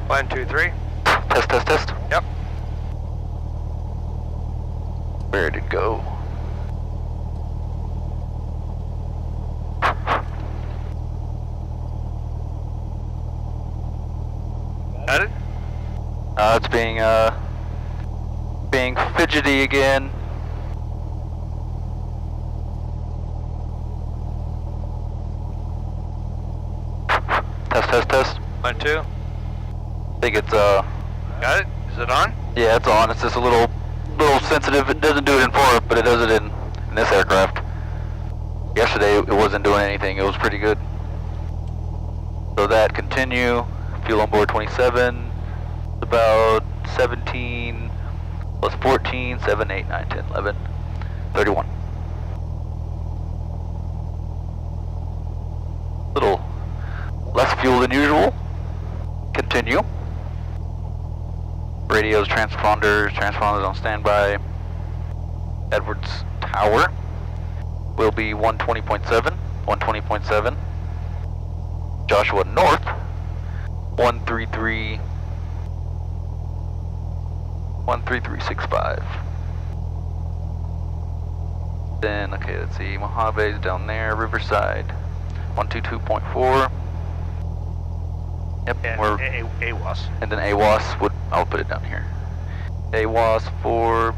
1, 2, 3. Test, test, test. Yep. Where'd it go? Got it? It's being fidgety again. Test, test, test. 1, 2. I think it's Got it? Is it on? yeah, it's on. It's just a little sensitive. It doesn't do it in 4, but it does it in this aircraft. Yesterday it wasn't doing anything. It was pretty good. So that continue. Fuel on board 27. About 17 plus 14, 7, 8, 9, 10, 11, 31. Little less fuel than usual. Continue. Radios, transponders on standby. Edwards Tower will be 120.7, 120.7. Joshua North, 133. 13365. Then, okay, let's see, Mojave's down there, Riverside, 122.4. Yep, And we're, AWAS. and then AWAS I'll put it down here. AWAS for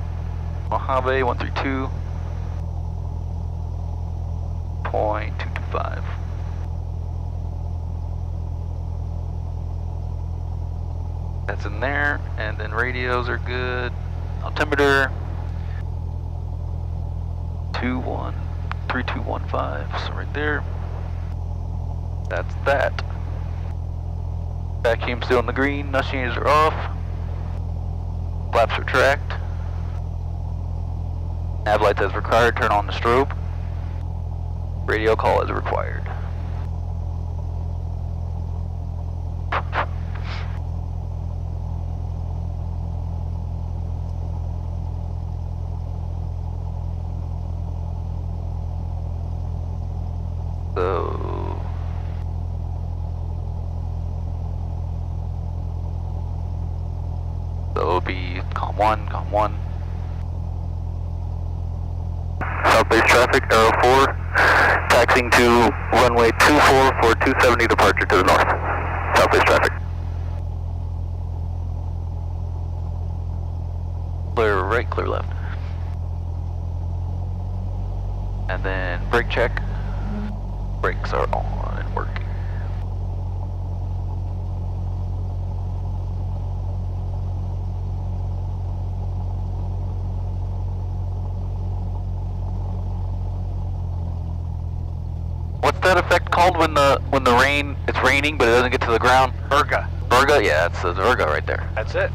Mojave, 132.225. That's in there, and then radios are good. Altimeter 3215, so right there. That's that. Vacuum still in the green, nose changes are off. Flaps are tracked. Nav lights as required, turn on the strobe. Radio call as required. So it'll be COM 1, COM 1. Southbase traffic, Arrow 4, taxiing to runway 24 for 270 departure to the north. Southbase traffic. Clear right, clear left. And then brake check. Brakes are on and working. What's that effect called when the rain, it's raining but it doesn't get to the ground? Virga. Virga? Yeah, it's the Virga right there. That's it.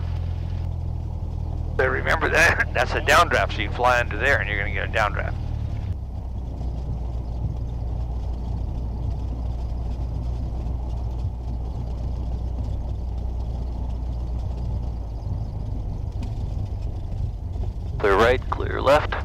But remember that, that's a downdraft, so you fly under there and you're going to get a downdraft. Clear right, clear left.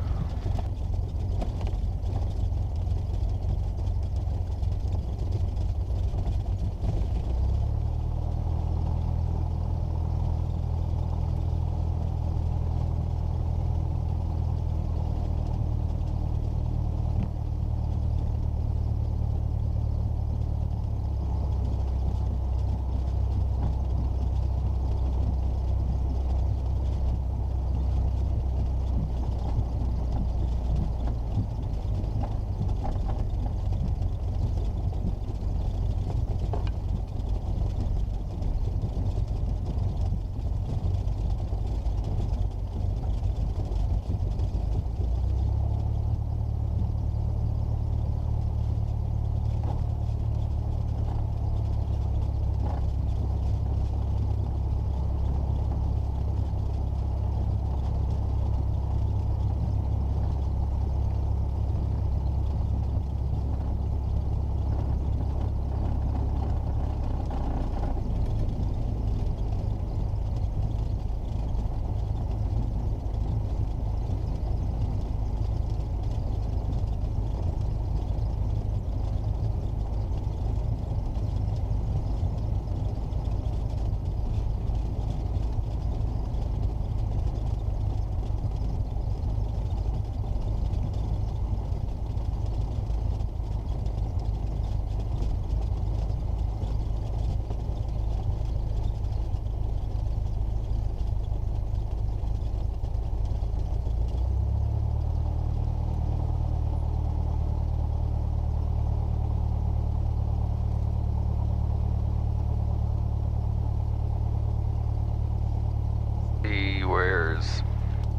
see where's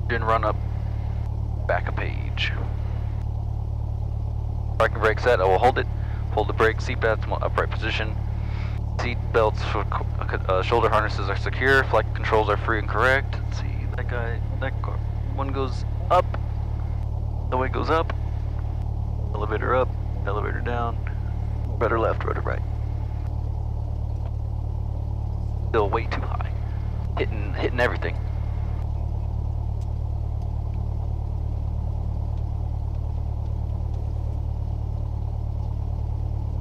engine run up, back a page. Parking brake set, I will hold it. Hold the brake, seat belts in upright position. Seat belts for shoulder harnesses are secure. Flight controls are free and correct. Let's see, that one goes up. The way goes up. Elevator up, elevator down. Rudder left, rudder right. Still way too high. Hitting everything.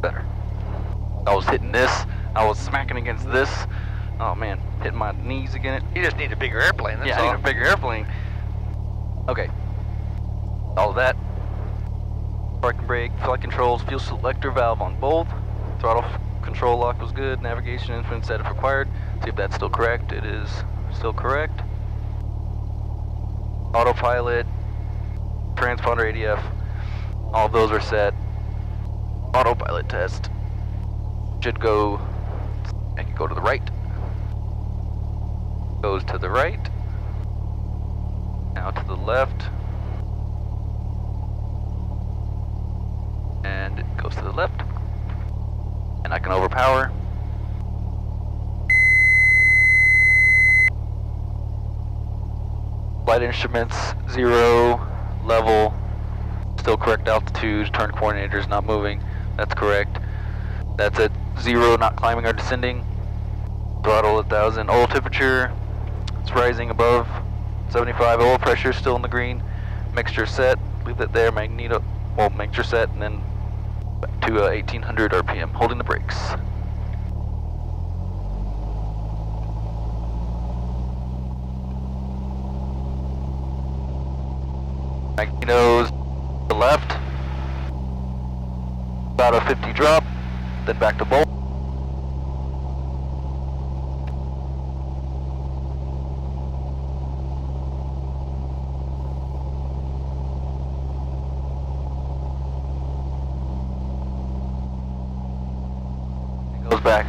Better. I was hitting this. I was smacking against this. Oh man, hitting my knees again. You just need a bigger airplane, that's all. I need a bigger airplane. Okay. All of that. Parking brake, flight controls, fuel selector valve on both. Throttle control lock was good. Navigation instrument set if required. See if that's still correct. It is still correct. Autopilot, transponder ADF, all of those are set. Autopilot test should go, I can go to the right. Goes to the right. Now to the left. And it goes to the left. And I can overpower. Flight instruments, 0, level, still correct altitude, turn coordinators not moving, that's correct. That's at 0, not climbing or descending. Throttle 1,000, oil temperature, it's rising above 75, oil pressure still in the green. Mixture set, leave that there, magneto, well, mixture set, and then back to 1800 RPM, holding the brakes. Magnetos to the left, about a 50 drop, then back to bolt. It goes back.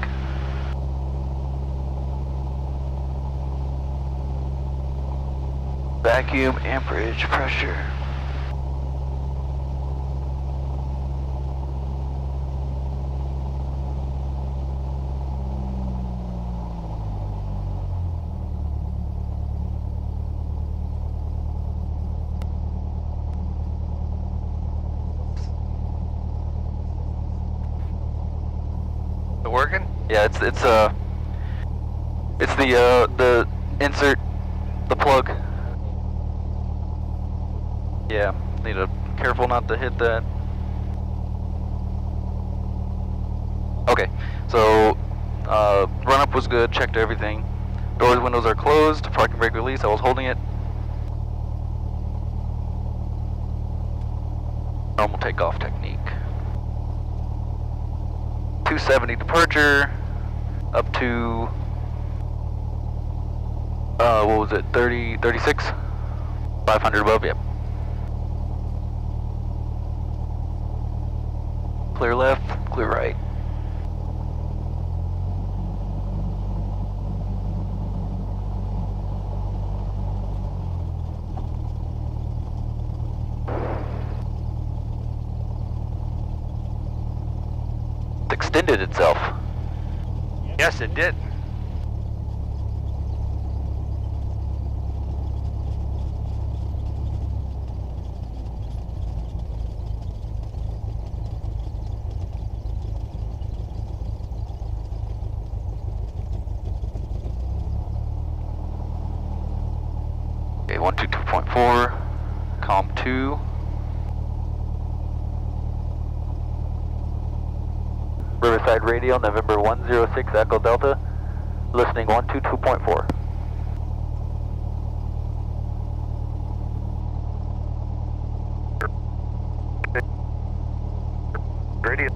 Vacuum, amperage, pressure. Working? Yeah, it's the insert, the plug. Yeah, need to careful not to hit that. Okay, so run up was good, checked everything. Doors, windows are closed, parking brake release, I was holding it. Normal takeoff technique. 270 departure, up to, what was it, 36? 500 above, yep. Clear left, clear right. It extended itself. Yes, it did. Okay, 122.4, COM 2. Riverside Radio, November 106 Echo Delta, listening 122.4. Radio.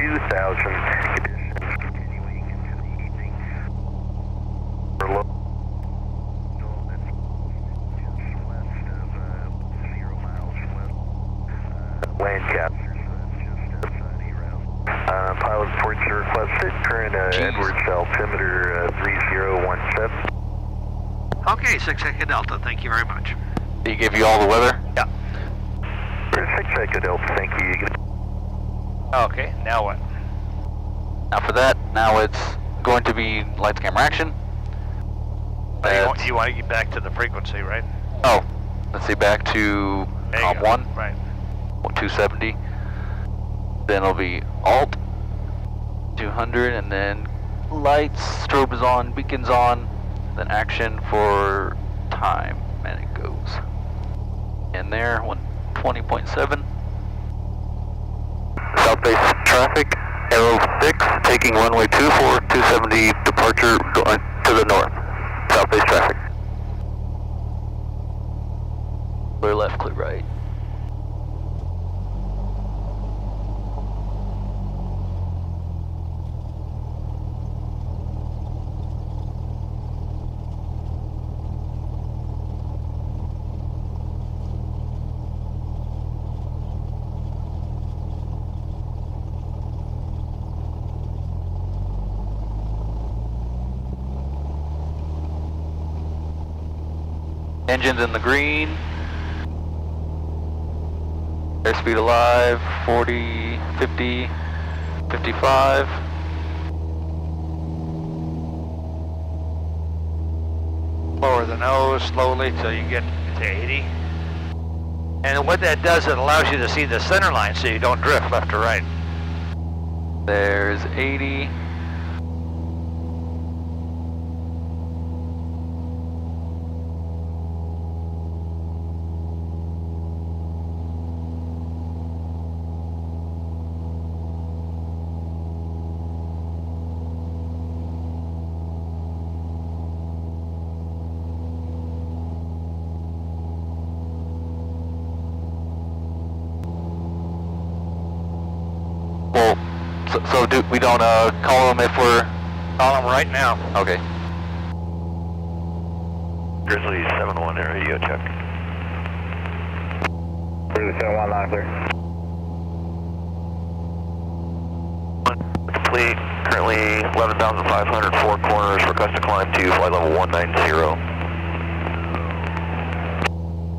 2000, conditions continuing into the evening. For low, that's just west of 0 miles west Lancaster, so that's just outside Eros. Pilot reports are requested, current Edwards altimeter 3017. Okay, 6 Echo Delta, thank you very much. He gave you all the weather? Yeah. 6 Echo Delta, thank you. Okay, now what? After that, now it's going to be lights, camera, action. You want to get back to the frequency, right? Oh, let's see, back to There you COM go. 1, Right. 270. Then it'll be alt, 200, and then lights, strobe is on, beacons on, then action for time, and it goes. And there, 120.7. South base traffic, arrow 6, taking runway 24, 270, departure going to the north. South base traffic. Clear left, clear right. Engines in the green. Airspeed alive, 40, 50, 55. Lower the nose slowly till you get to 80. And what that does, it allows you to see the center line so you don't drift left or right. There's 80. Well, so we don't call them if we're... Call them right now. Okay. Grizzly 7-1 radio check. Grizzly 7-1 line clear. Complete, currently 11,500, 4 corners, request to climb to flight level 190.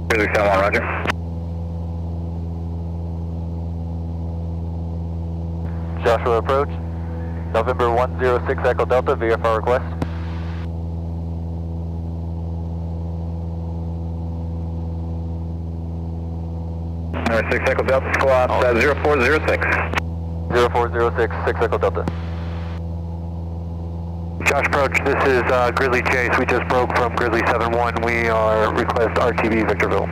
Grizzly 7-1, roger. Joshua approach. November 106 Echo Delta, VFR request. Number 6 Echo Delta, squad 0406. 0406, 6 Echo Delta. Josh approach, this is Grizzly Chase. We just broke from Grizzly 7-1. We are request RTB Victorville.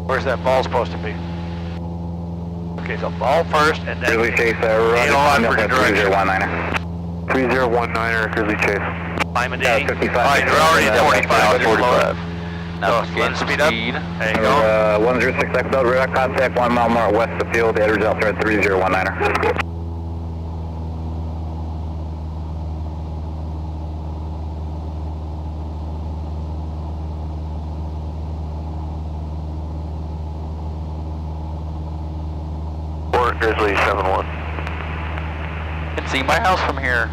Where's that ball supposed to be? Okay, so ball first and then... Grizzly Chase, Ain't a lot for the direction. 3019er. 3019er, Grizzly Chase. Climb and Yeah, 80. 55. Alright, you're already at 45. 45. So Now gain speed up. There you go. 106 Echo Delta, radar contact 1 mile more west of the field. Edwards altimeter 3019er. Grizzly 7-1. You can see my house from here.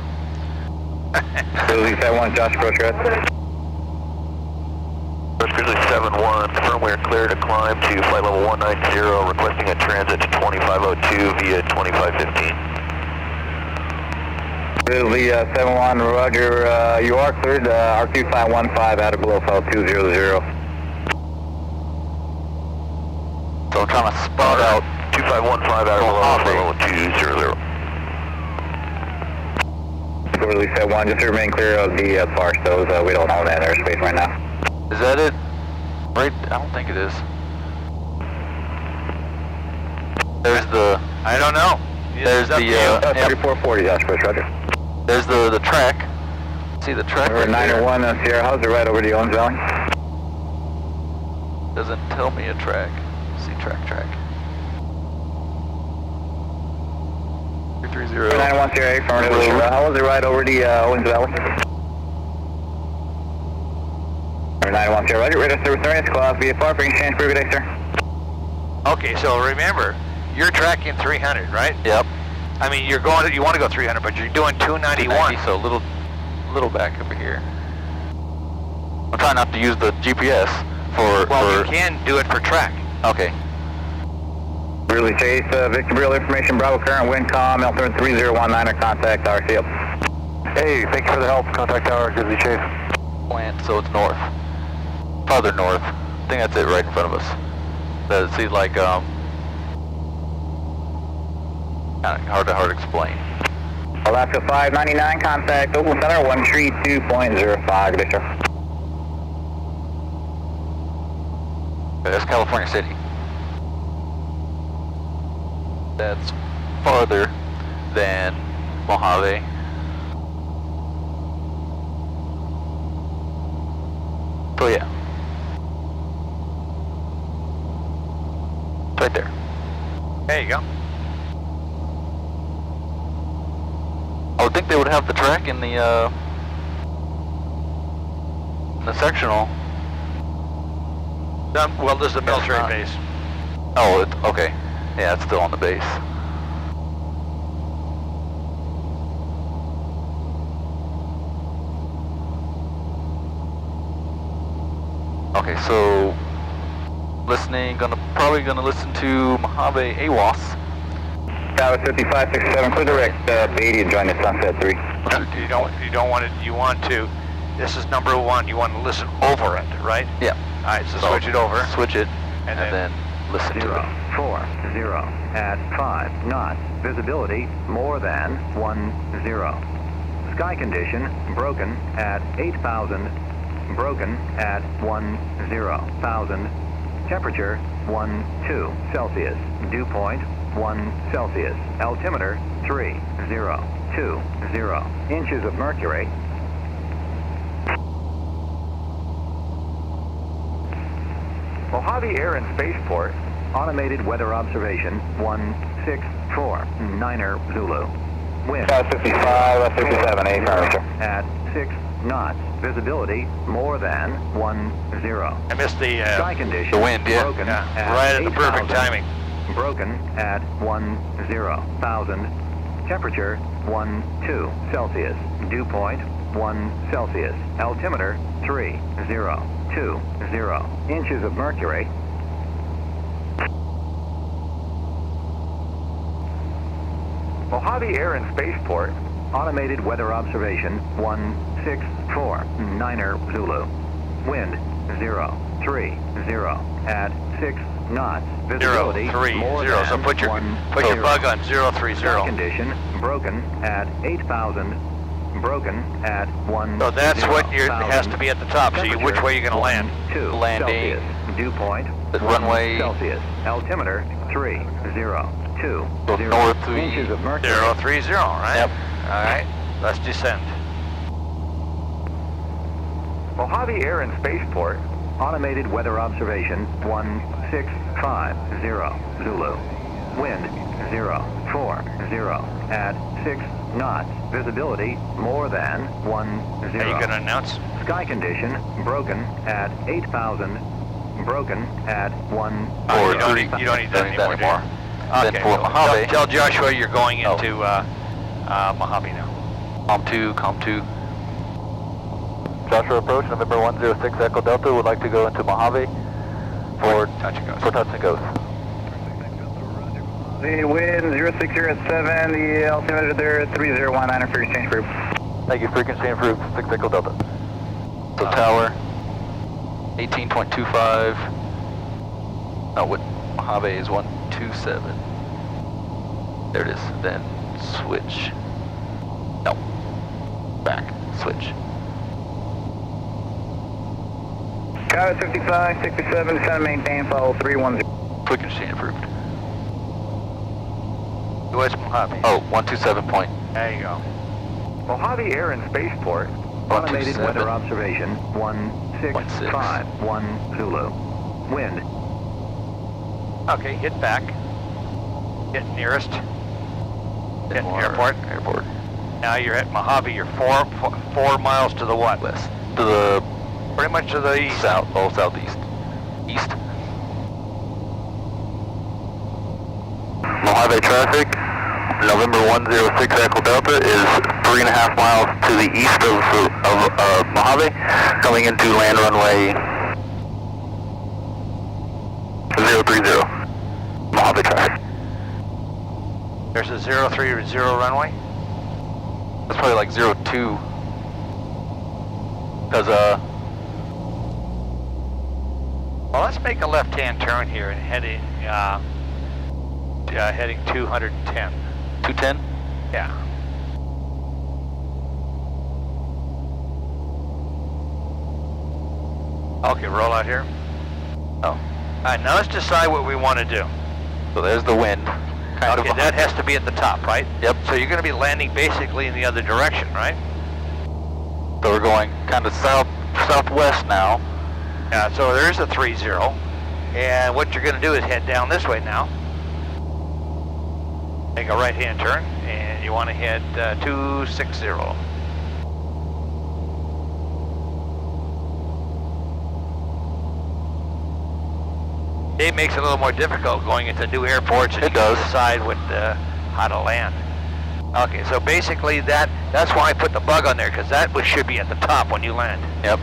Grizzly 7-1, Josh approach red. Grizzly 7-1, firmware clear to climb to flight level 190, requesting a transit to 2502 via 2515. Grizzly 7-1, roger, you are cleared, RQ 515 out of below file 200. So I'm trying to spot out. 2515 out of below flight level 200. Grizzly 7-1, just to remain clear of the far stoves, we don't own that airspace right now. Is that it? Right? I don't think it is. There's the... I don't know. There's the... 3440, Josh, push, roger. There's the track. See the track We're right there? 901 Sierra House, right over the Owens Valley. Doesn't tell me a track. See track. 910, affirmative. How was the ride over the Owens Valley? 910, roger, radar service readiness, call out VFR for exchange for good day, sir. Okay, so remember, you're tracking 300, right? Yep. I mean, you want to go 300, but you're doing 291. 290, so a little back over here. I'm trying not to use the GPS for... Well, you can do it for track. Okay. Really chase, Victor Real information, Bravo current, wind calm, altimeter 3019 or contact RCL. Hey, thank you for the help. Contact tower, Grizzly Chase. Plant, so it's north. Farther north. I think that's it right in front of us. Does it seem like, kind of hard to explain. Alaska 599, contact Oakland Center, 132.05, good day, sir. That's California City. That's farther than Mojave. So yeah. It's right there. There you go. I would think they would have the track in the sectional. Well, this is a military base. Oh, okay. Yeah, it's still on the base. Okay, so probably gonna listen to Mojave AWAS. Tower 5567, clear direct, 80 and join the Sunset 3. You don't want it. You want to. This is number one. You want to listen over it, right? Yeah. All right. So switch it over. Switch it, and then listen to it. 40 at 5 knots. Visibility more than 10. Sky condition broken at 8,000. Broken at 10,000. Temperature 12 Celsius. Dew point 1 Celsius. Altimeter 3020. Inches of mercury. Mojave Air and Spaceport. Automated weather observation 164 Niner Zulu. Wind Tower 55, 57, 8, sir. at 6 knots. Visibility more than 10. I missed the Sky condition the wind, yeah. broken yeah, at right at the 8,000. perfect timing. Broken at 10,000. Temperature 12 Celsius. Dew point 1 Celsius. Altimeter 3020. Inches of mercury. Mojave Air and Spaceport. Automated weather observation 164 Niner Zulu. Wind 030 at 6 knots. Visibility 030. more than So put your 10. bug on 030. Sky condition broken at 8,000. Broken at 1. So that's what has to be at the top. So which way are you going to land? 2 Landing. Celsius. Dew point The 1 runway. Celsius. Altimeter 3020. So north 3. Inches of mercury. 030, right? Yep. All right. Let's descend. Mojave Air and Spaceport. Automated weather observation 1650 Zulu. Wind 040 at 6 knots. Visibility more than 10. Are you going to announce? Sky condition broken at 8,000. Broken at 1. You don't need that anymore. Then Okay. for Mojave. Tell Joshua you're going into Mojave now. COM 2. Joshua approach, November 106 Echo Delta, would like to go into Mojave for touch and goes. The wind 0607, the altimeter there 3019 for exchange group. Thank you, frequency improved, 6 Echo Delta. So tower, 18.25, what Mojave is 127. There it is, then switch. No, back, switch. Tower 55, 67, descend maintain, follow 310. Frequency improved. Where's Mojave? Oh, 127 point. There you go. Mojave Air and Spaceport. Automated 127. weather observation 1651 Zulu. Wind Okay, hit back. Hit nearest. Airport? Airport. Now you're at Mojave. You're four miles to the what? West. To the Pretty much to the east. south. Oh, southeast. East. Mojave traffic, November 106 Echo Delta is 3.5 miles to the east of Mojave, coming into land runway 030. Mojave traffic. There's a 030 runway. That's probably like 02. Because, Well, let's make a left-hand turn here and heading 210. 210? Yeah. Okay, roll out here. Oh. All right, now let's decide what we want to do. So there's the wind. Kind Okay, of that has to be at the top, right? Yep. So you're going to be landing basically in the other direction, right? So we're going kind of southwest now. Yeah, so there's a 30. And what you're going to do is head down this way now. Make a right-hand turn, and you want to head 260. It makes it a little more difficult going into new airports and It you gotta does. decide how to land. Okay, so basically that's why I put the bug on there, because that should be at the top when you land, Yep.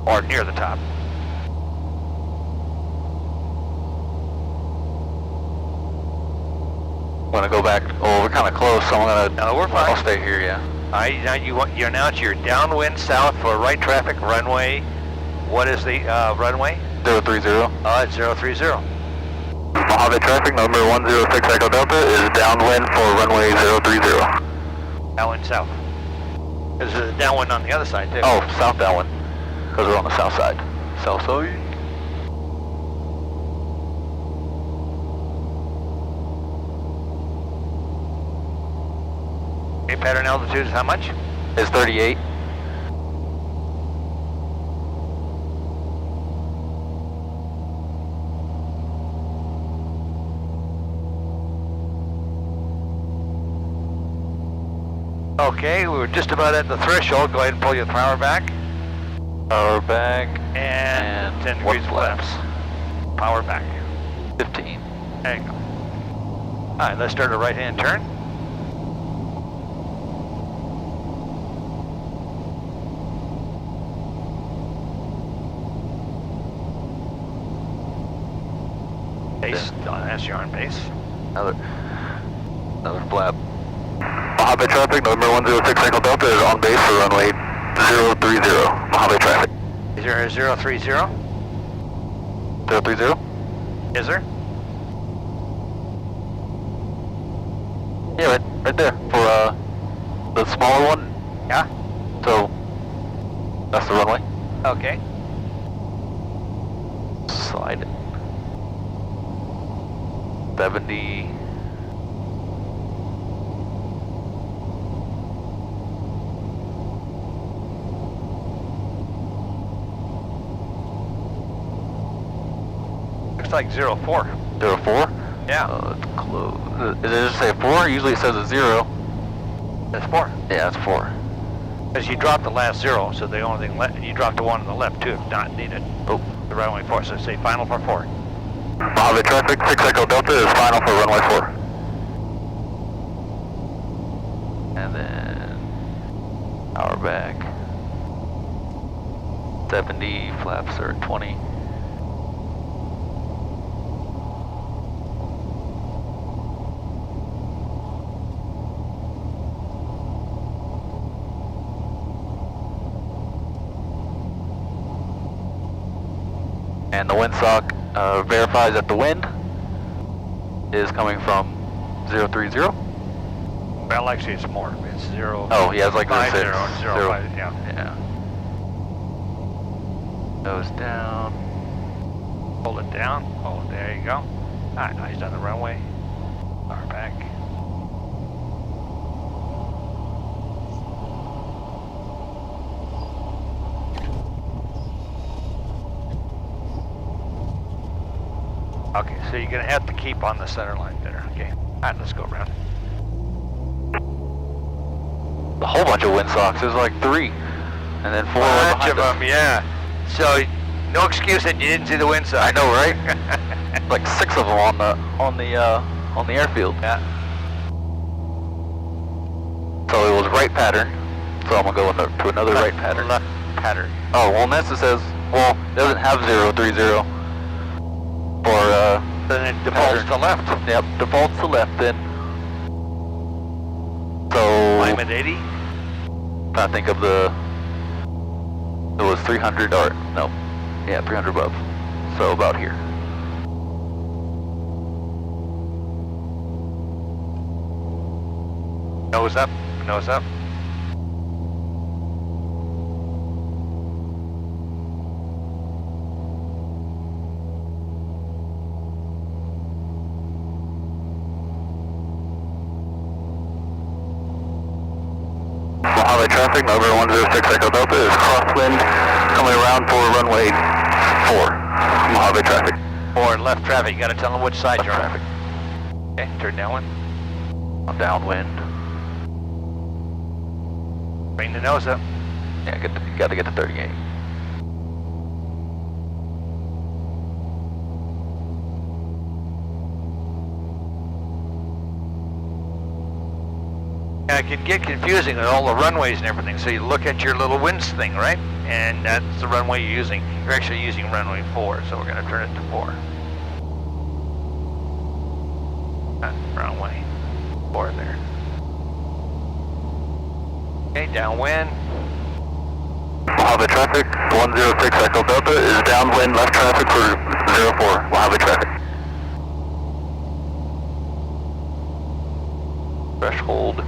or near the top. I'm gonna go back. Oh, we're kind of close, so I'm gonna. No, we're fine. I'll stay here. Yeah. All right, now you're now to your downwind south for right traffic runway. What is the runway? 030. It's 030. Mojave traffic, number 106 Echo Delta is downwind for runway 030. Downwind south. There's a downwind on the other side too. Oh, south downwind. Because we're on the south side. South side. Okay, pattern altitude is how much? It's 38. Okay, we were just about at the threshold. Go ahead and pull your power back. Power back. And 10 one degrees flaps. left. Power back. 15. There you go. All right, let's start a right-hand turn. Base, that's your on base. Another flap. Mojave traffic, number 106 Echo Delta is on base for runway 030. Mojave traffic. Is there a 030? 030. Is there? Yeah, right there for the smaller one. Yeah. So that's the runway. Okay. Slide it. 70. Looks like 04. 04? Yeah. It's close. Does it just say 4? Usually it says a 0. That's 4. Yeah, it's 4. Because you dropped the last 0, so the only thing left, you dropped the one on the left too, if not needed. Oh. The runway 4, so say final for 4. Mojave traffic, 6 Echo Delta is final for runway 4. And then power back. 70, flaps are 20. And the windsock verifies that the wind is coming from 030. Well, actually, it's more. It's 0. Oh, he has like a 50 6. and 05, yeah. Yeah. Goes down. Hold it down. Oh, there you go. All right, now he's on the runway. Power back. Okay, so you're going to have to keep on the center line there, okay? All right, let's go around. a whole bunch of windsocks. There's like 3, and then 4 right Bunch of behind us. them, yeah. So no excuse that you didn't see the wind I side. know, right? Like 6 of them on the airfield. Yeah. So it was right pattern. So I'm gonna go to another right pattern. Left pattern. Oh, well, Nessa says, well, it doesn't have 030 for, Then it defaults pattern. to left. Yep, defaults to left then. So, I'm at 80. I think of it was 300 or, no, yeah, 300 above. So about here. Nose up, nose up. Mojave traffic, number 106 Echo Delta is Crosswind coming around for runway 4. Mojave traffic. Or left traffic, you gotta tell them which side you're on. Okay, turn downwind. I'm downwind. Bring the nose up. Yeah, gotta get to 38. Yeah, it can get confusing with all the runways and everything, so you look at your little winds thing, right? And that's the runway you're using. You're actually using runway 4, so we're gonna turn it to 4. Runway 4 there. Okay, downwind. Mojave traffic, 106 Echo Delta is downwind left traffic for 04. Mojave traffic. Threshold,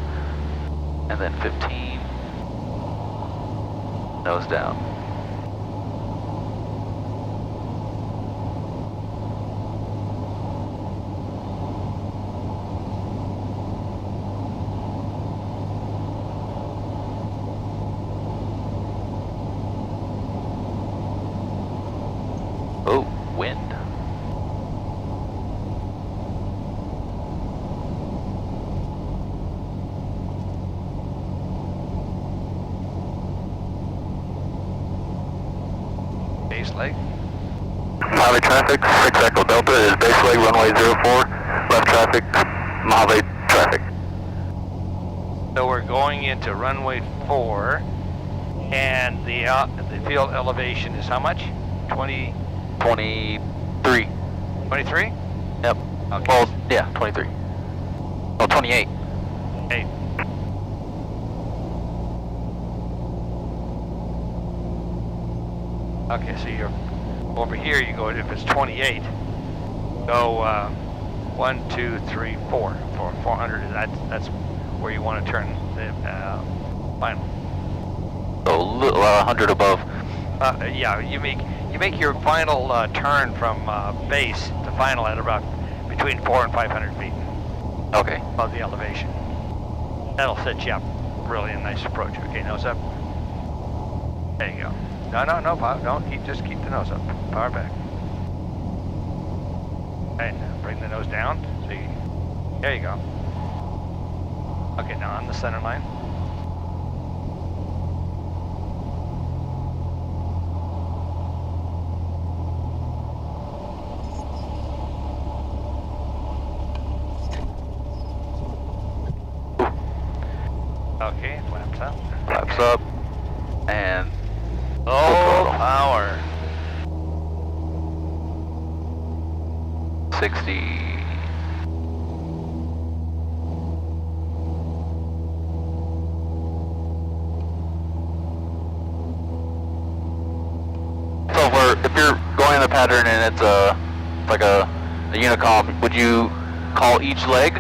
and then 15. Nose down. Oh, wind. Base leg. Mojave traffic, 6 Echo Delta is base leg runway 04. Left traffic, Mojave traffic. So we're going into runway 4, and the field elevation is how much? 20, 23. 23? Yep. Okay. Well, yeah, 23. Oh, 28. 8. Okay, so you're over here. You go if it's 28. Go 1, 2, 3, 4. For 400. That's where you want to turn the final. So 100 above. Yeah, you make your final turn from base to final at about between 400 and 500 feet Okay. above the elevation. That'll set you up really a nice approach. Okay, nose up. There you go. No, power, just keep the nose up. Power back. And bring the nose down. So there you go. Okay, now on the center line. Okay, flaps up. Flaps up. And Full power. 60. So if you're going in the pattern and it's like a unicom, would you call each leg,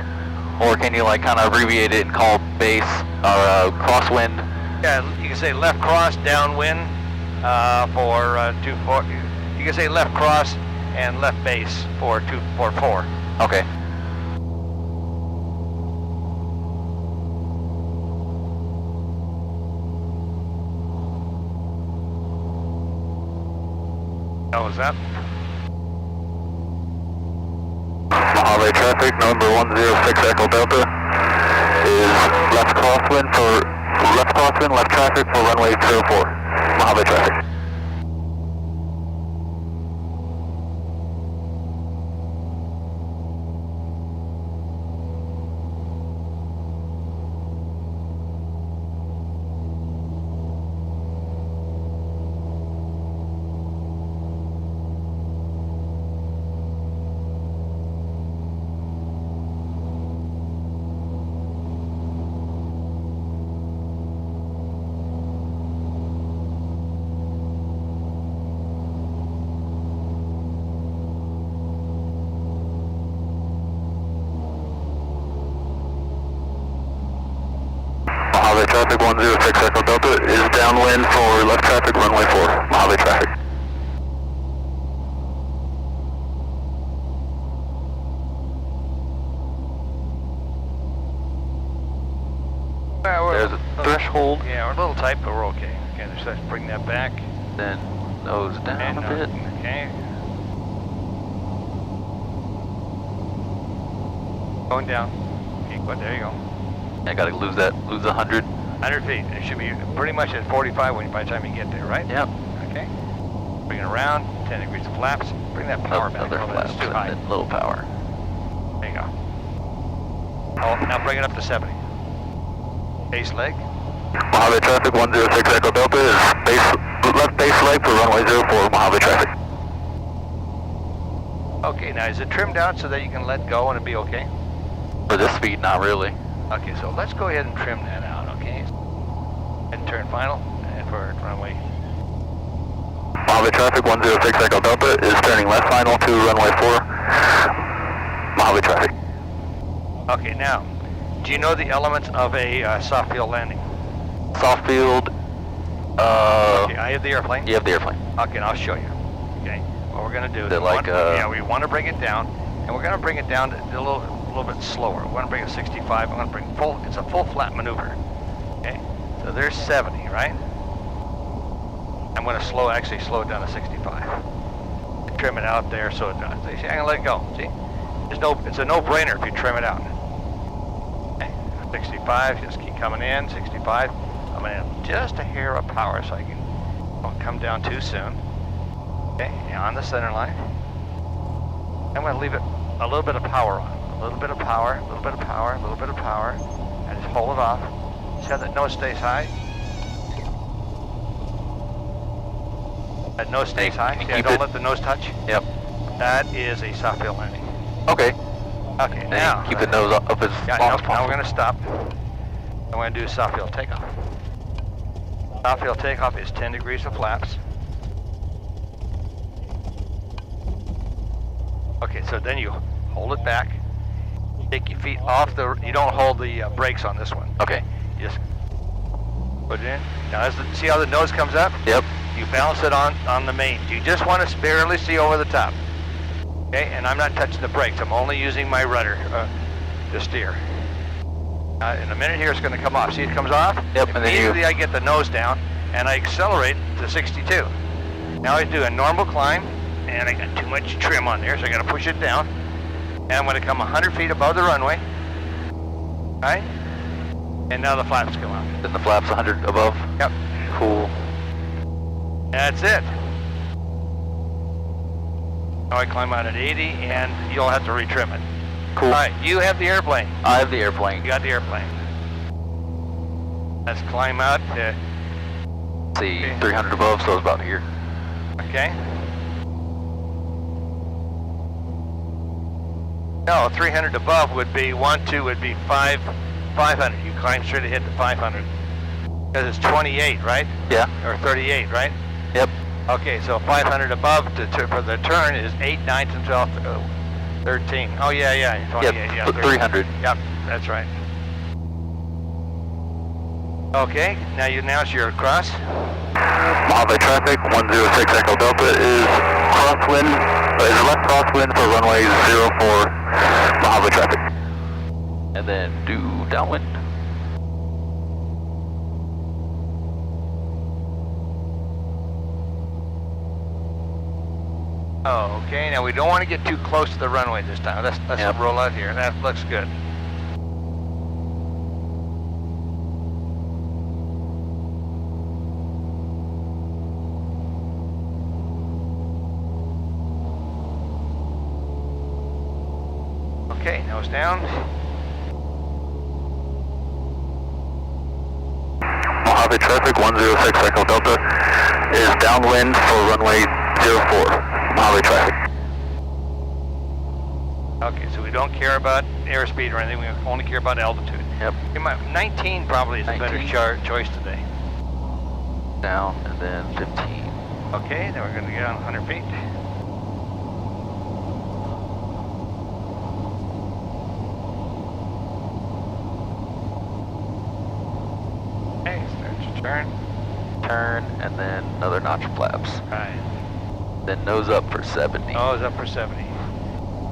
or can you like kind of abbreviate it and call base or crosswind? Yeah, you can say left cross, downwind for 24. You can say left cross and left base for 244. Okay. Nose up. Mojave traffic, number 106 Echo Delta is left crosswind for Left crosswind, left traffic for runway 04. Mojave traffic. Mojave traffic 106 Echo Delta is downwind for left traffic runway 4. Mojave traffic. There's a threshold. Yeah, we're a little tight, but we're okay. Okay, so let's bring that back. Then nose down And, a bit. okay. Going down. Okay, good, there you go. I gotta lose 100. 100 feet. It should be pretty much at 45 by the time you get there, right? Yep. Okay. Bring it around, 10 degrees of flaps. Bring that power back. Another Oh, flaps that's too and high. then low power. There you go. Oh, now bring it up to 70. Base leg. Mojave traffic 106 Echo Delta is left base leg for runway 04. Mojave traffic. Okay, now is it trimmed out so that you can let go and it'll be okay? For this speed, not really. Okay, so let's go ahead and trim that out, okay? And turn final and for runway. Mojave traffic 106 Echo Delta is turning left final to runway 4. Mojave traffic. Okay, now, do you know the elements of a soft field landing? Soft field. Okay, I have the airplane. You have the airplane. Okay, and I'll show you. Okay, what we're gonna do is Is it like, yeah, we want to bring it down, and we're gonna bring it down a little bit slower. We're gonna bring it 65. I'm gonna bring full. It's a full flat maneuver. Okay, so there's 70, right? I'm gonna actually slow it down to 65. Trim it out there so it does. See, I'm gonna let it go. See, it's a no-brainer if you trim it out. Okay, 65. Just keep coming in. 65. I'm gonna add just a hair of power so I can don't come down too soon. Okay, on the center line. I'm gonna leave it a little bit of power on. A little bit of power, a little bit of power, a little bit of power, and just hold it off. See how that nose stays high? That nose stays high. See, I don't let the nose touch. Yep. That is a soft field landing. Okay. Okay, And now. keep the nose up as Yeah, long as now possible. we're gonna stop. I'm gonna do soft field takeoff. Soft field takeoff is 10 degrees of flaps. Okay, so then you hold it back. Take your feet off you don't hold the brakes on this one. Okay. You just put it in. Now, see how the nose comes up? Yep. You balance it on the main. You just want to barely see over the top. Okay, and I'm not touching the brakes. I'm only using my rudder to steer. In a minute here, it's going to come off. See, it comes off? Yep, and then immediately I get the nose down, and I accelerate to 62. Now I do a normal climb, and I got too much trim on there, so I got to push it down. And I'm going to come 100 feet above the runway. Right? And now the flaps come out. Then the flaps 100 above. Yep. Cool. That's it. Now I climb out at 80, and you'll have to retrim it. Cool. All right, you have the airplane. I have the airplane. You got the airplane. Let's climb out to, See, Okay. 300 above, so it's about here. okay? No, 300 above would be 500. You climb straight ahead to 500. Because it's 28, right? Yeah. Or 38, right? Yep. Okay, so 500 above for the turn is 8, 9, 10, 12, 13. Oh, yeah, 28. Yep. Yeah, 300. Yep, that's right. Okay, now you announce you're across. Mojave traffic 106 Echo Delta is crosswind, is left crosswind for runway 04. Mojave traffic. And then do downwind. Oh, okay, now we don't want to get too close to the runway this time. Let's Yep. roll out here. That looks good. nose down. Mojave traffic 106 Echo Delta is downwind for runway 04. Mojave traffic. Okay, so we don't care about airspeed or anything, we only care about altitude. Yep. 19 probably is a better 19. choice today. Down, and then 15. Okay, then we're going to get on 100 feet. Okay, start to turn. Turn, and then another notch of flaps. Right. Then nose up for 70. Nose up for 70.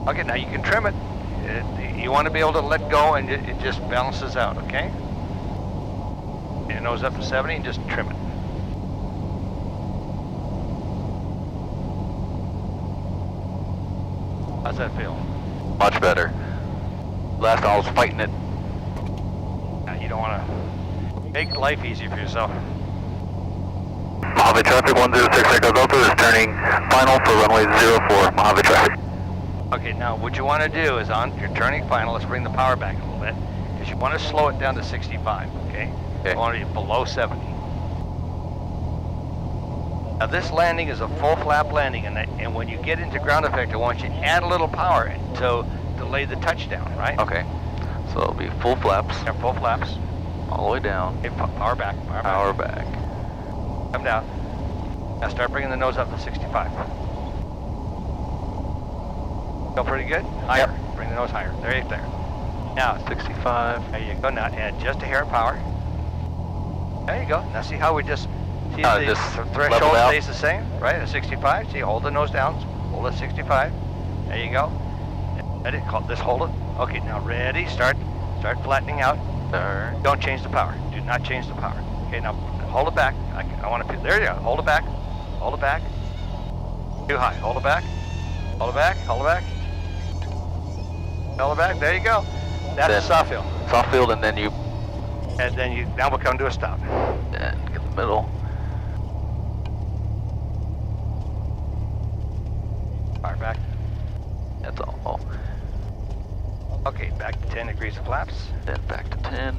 Okay, now you can trim it. You want to be able to let go and it just balances out, okay? And nose up to 70 and just trim it. How's that feel? Much better. Last I was fighting it. Now, you don't want to make life easy for yourself. Mojave traffic 106 Echo Delta is turning final for runway 04. Mojave traffic. Okay, now what you want to do is on your turning final, let's bring the power back a little bit, because you want to slow it down to 65, okay? Okay. You want to be below 70. Now this landing is a full flap landing, and when you get into ground effect, I want you to add a little power to delay the touchdown, right? Okay. So it'll be full flaps, Yeah, full flaps. all the way down. Okay, power back, power back. Power back. Come down. Now start bringing the nose up to 65. Go pretty good? Higher. Yep. Bring the nose higher. There you go. Now, 65. there you go. Now add just a hair of power. There you go. Now see how we just, see the just threshold leveled out. stays the same, right? At 65. See, hold the nose down. Hold at 65. There you go. Let it, just hold it. Okay, now ready. Start flattening out. Turn. Don't change the power. Do not change the power. Okay, now hold it back. I want to, there you go. Hold it back. Hold it back. Too high. Hold it back. Hold it back. Hold it back. Hold it back. There you go. That's Then- a soft fill. Soft field, and then you And then now we'll come to a stop. and get the middle. Fire back. That's all. Okay, back to 10 degrees of flaps. Then back to 10.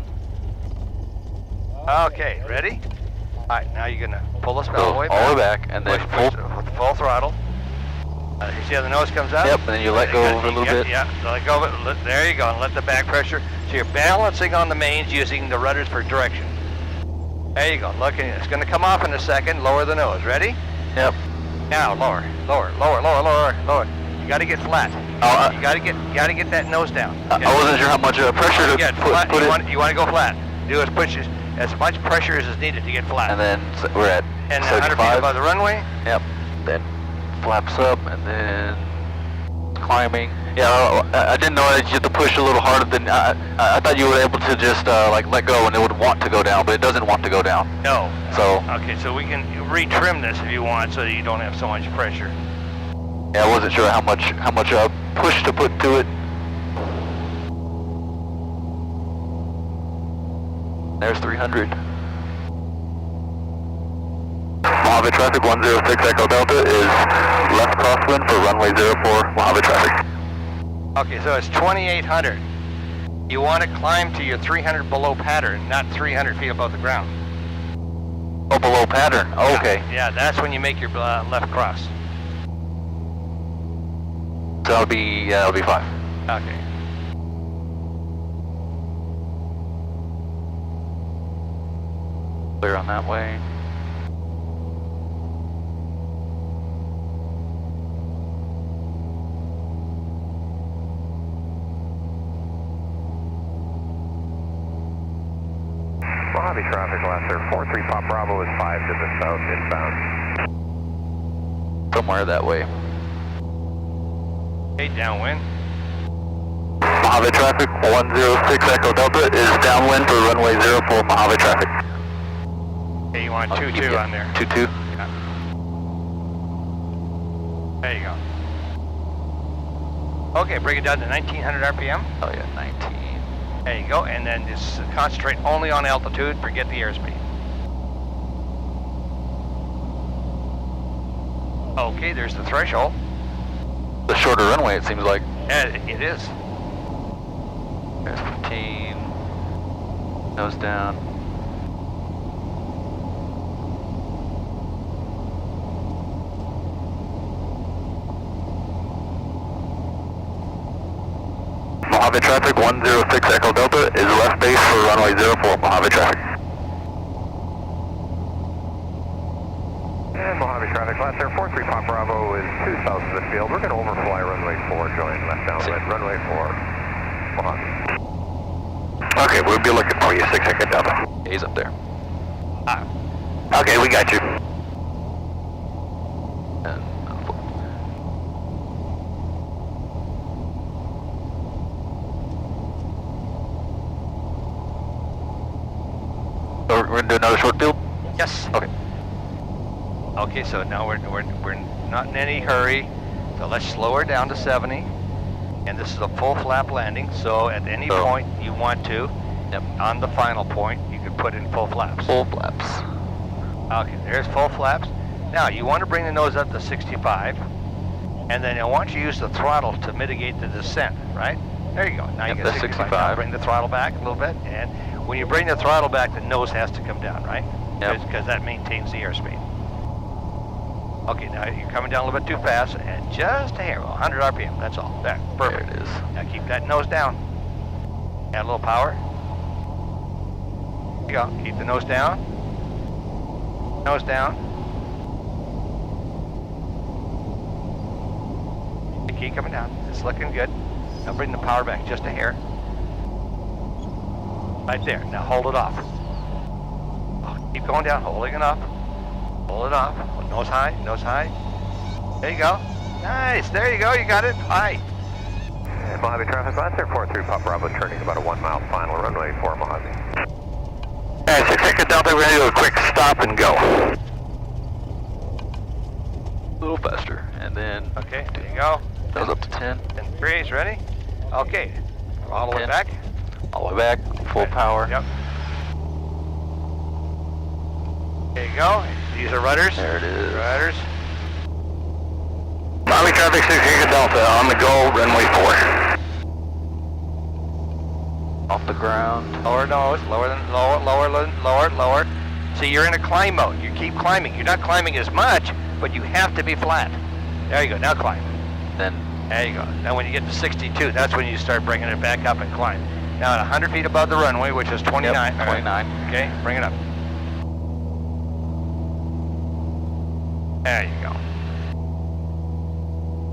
Okay, ready? All right, now you're gonna pull us all the way back. All the way back, and then Push full. with full throttle. You see how the nose comes out? Yep, and then you let go of it a little bit. Yeah, let go of it. There you go, and let the back pressure. So you're balancing on the mains using the rudders for direction. There you go. Look, it's going to come off in a second. Lower the nose. Ready? Yep. Now lower, lower, lower, lower, lower, lower. You got to get flat. Oh, You got to get that nose down. I wasn't sure how much pressure to Yeah, put flat. it. You want to go flat. Do as much pressure as is needed to get flat. And then we're at And 100 feet 75. above the runway. Yep. Then flaps up, and then climbing. Yeah, I didn't know that you had to push a little harder than I thought you were able to just like let go and it would want to go down, but it doesn't want to go down. No. So Okay, so we can retrim this if you want, so that you don't have so much pressure. yeah, I wasn't sure how much push to put to it. There's 300. Mojave traffic 106 Echo Delta is left crosswind for runway 04. Mojave traffic. Okay, so it's 2,800. You want to climb to your 300 below pattern, not 300 feet above the ground. Oh, below pattern. Oh, okay. Yeah, that's when you make your left cross. So that'll be 5. Okay. Clear on that way. Mojave traffic, Lesser 43 Pop Bravo is 5 to the south inbound. Somewhere that way. Okay, downwind. Mojave traffic 106 Echo Delta is downwind for runway 04. Mojave traffic. Okay, you want I'll keep 2-2 you- on there. 2-2. Yeah. There you go. Okay, bring it down to 1900 RPM. Oh yeah, 19. There you go, and then just concentrate only on altitude, forget the airspeed. Okay, there's the threshold. The shorter runway, it seems like. Yeah, it is. Nose down. Mojave traffic 106 Echo Delta is left base for runway 04, Mojave traffic. And Mojave traffic, last air 43 Pop Bravo is 2 south of the field. We're going to overfly runway 4, join left downwind, runway 4, Mojave. Okay, we'll be looking for you, 6 Echo Delta. He's up there. Okay, we got you. And so we're gonna do another short field? Yes. Okay. Okay, so now we're not in any hurry, so let's slow her down to 70. And this is a full flap landing, so at any Oh. point you want to, on the final point, you can put in full flaps. Full flaps. Okay, there's full flaps. Now, you want to bring the nose up to 65, and then I want you to use the throttle to mitigate the descent, right? There you go. Now Yep, you got that's 65. 65. Now bring the throttle back a little bit, and when you bring the throttle back, the nose has to come down, right? Yep. Because that maintains the airspeed. Okay, now you're coming down a little bit too fast, and just a hair, 100 RPM, that's all. There, perfect. There it is. Now keep that nose down. Add a little power. There you go. Keep the nose down. Nose down. Keep coming down. It's looking good. Now bring the power back just a hair. Right there. Now hold it off. Keep going down, holding it up. Hold it off. Nose high, nose high. There you go. Nice. There you go. You got it. High. And Mojave traffic, last air 43 Pop Bravo, turning about a 1 mile final, runway 4, Mojave. Alright, 6 Echo Delta, we're gonna do a quick stop and go. A little faster. And then Okay. There you go. nose up to 10. And freeze. Ready? Okay. All the way 10. back. All the way back. Full power. Yep. There you go. These are rudders. There it is. Rudders. Mojave traffic 6 Echo Delta, on the go, runway 4. Off the ground. Lower nose. Lower. See, you're in a climb mode. You keep climbing. You're not climbing as much, but you have to be flat. There you go. Now climb. Then There you go. Now when you get to 62, that's when you start bringing it back up and climb. Now at 100 feet above the runway, which is 29. Yep, all right. 29. Okay, bring it up. There you go.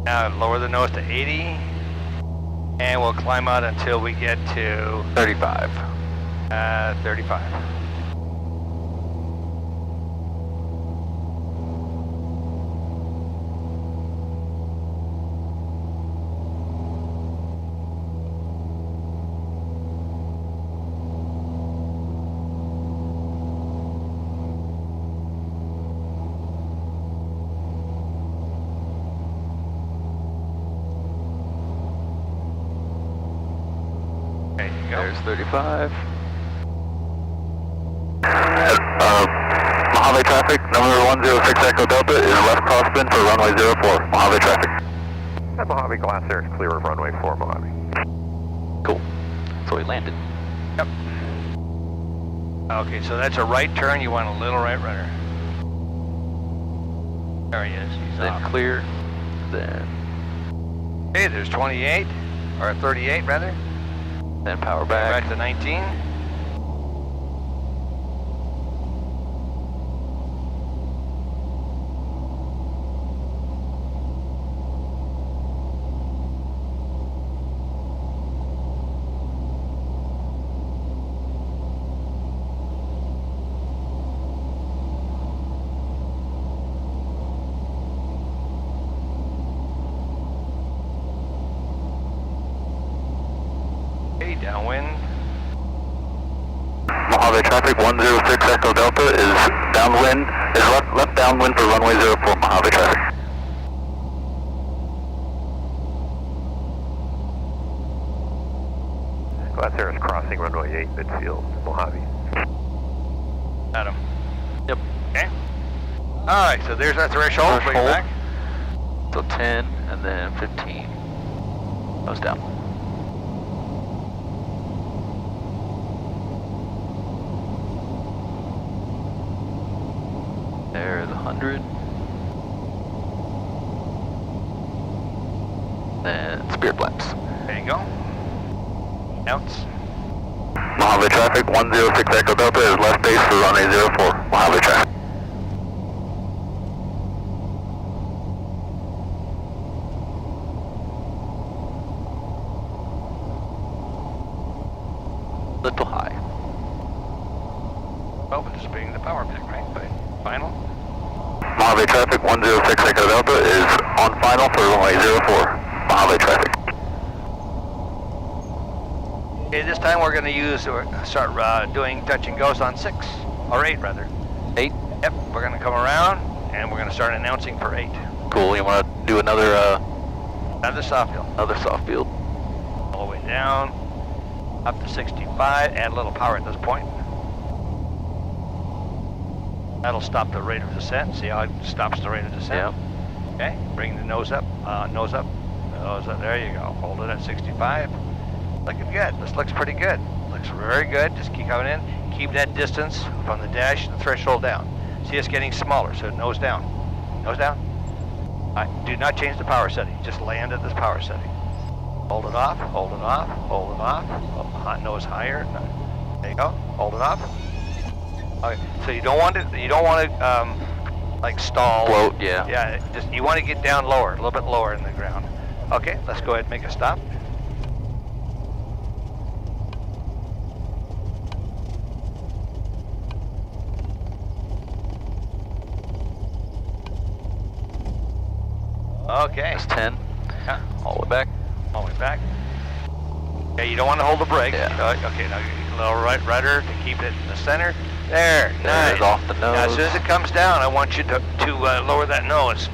Now lower the nose to 80, and we'll climb out until we get to 35. 35. There you go. There's 35. Mojave traffic, number 106 Echo Delta is left crosswind for runway 04, Mojave traffic. And Mojave glass air is clear of runway 4, Mojave. Cool. So we landed. Yep. Okay, so that's a right turn. You want a little right rudder. There he is. He's Then off. clear. Then Okay, there's 28, or 38 rather. power Back back. to 19. Okay, downwind. Mojave traffic, 106 Echo Delta is downwind, is left downwind for runway 04, Mojave traffic. Glass air is crossing runway 8, midfield, Mojave. Adam. Yep. Okay. All right, so there's our threshold. Bring it Threshold. back. So 10 and then 15. Nose down. Spirit flaps. There you go. Announce. Mojave traffic, 106 Echo Delta is left base for runway 04. Mojave traffic. Little high. Well, we're just bringing the power back, right? But final. Mojave traffic, 106 Echo Delta is on final for runway 04. Mojave traffic. Okay, this time we're going to use or start doing touch and goes on 6 or 8 rather. 8? Yep, we're going to come around and we're going to start announcing for 8. Cool. You want to do another soft field. another soft field? All the way down, up to 65, add a little power at this point. That'll stop the rate of descent. See how it stops the rate of descent? Yeah. Okay, bring the nose up, nose up, nose up. There you go. Hold it at 65. Looking good. This looks pretty good. Looks very good. Just keep coming in. Keep that distance from the dash and the threshold down. See, it's getting smaller, so nose down. Nose down. All right, do not change the power setting. Just land at this power setting. Hold it off, hold it off, hold it off. Oh, hot nose higher. There you go. Hold it off. Okay, so you don't want to like stall. Float, yeah. Yeah, just you want to get down lower, a little bit lower in the ground. Okay, let's go ahead and make a stop. Okay. That's 10. Yeah. All the way back. All the way back. Okay, you don't want to hold the brake. Yeah. Okay, now a little rudder to keep it in the center. There, nice. There's off the nose. Now, as soon as it comes down, I want you to lower that nose.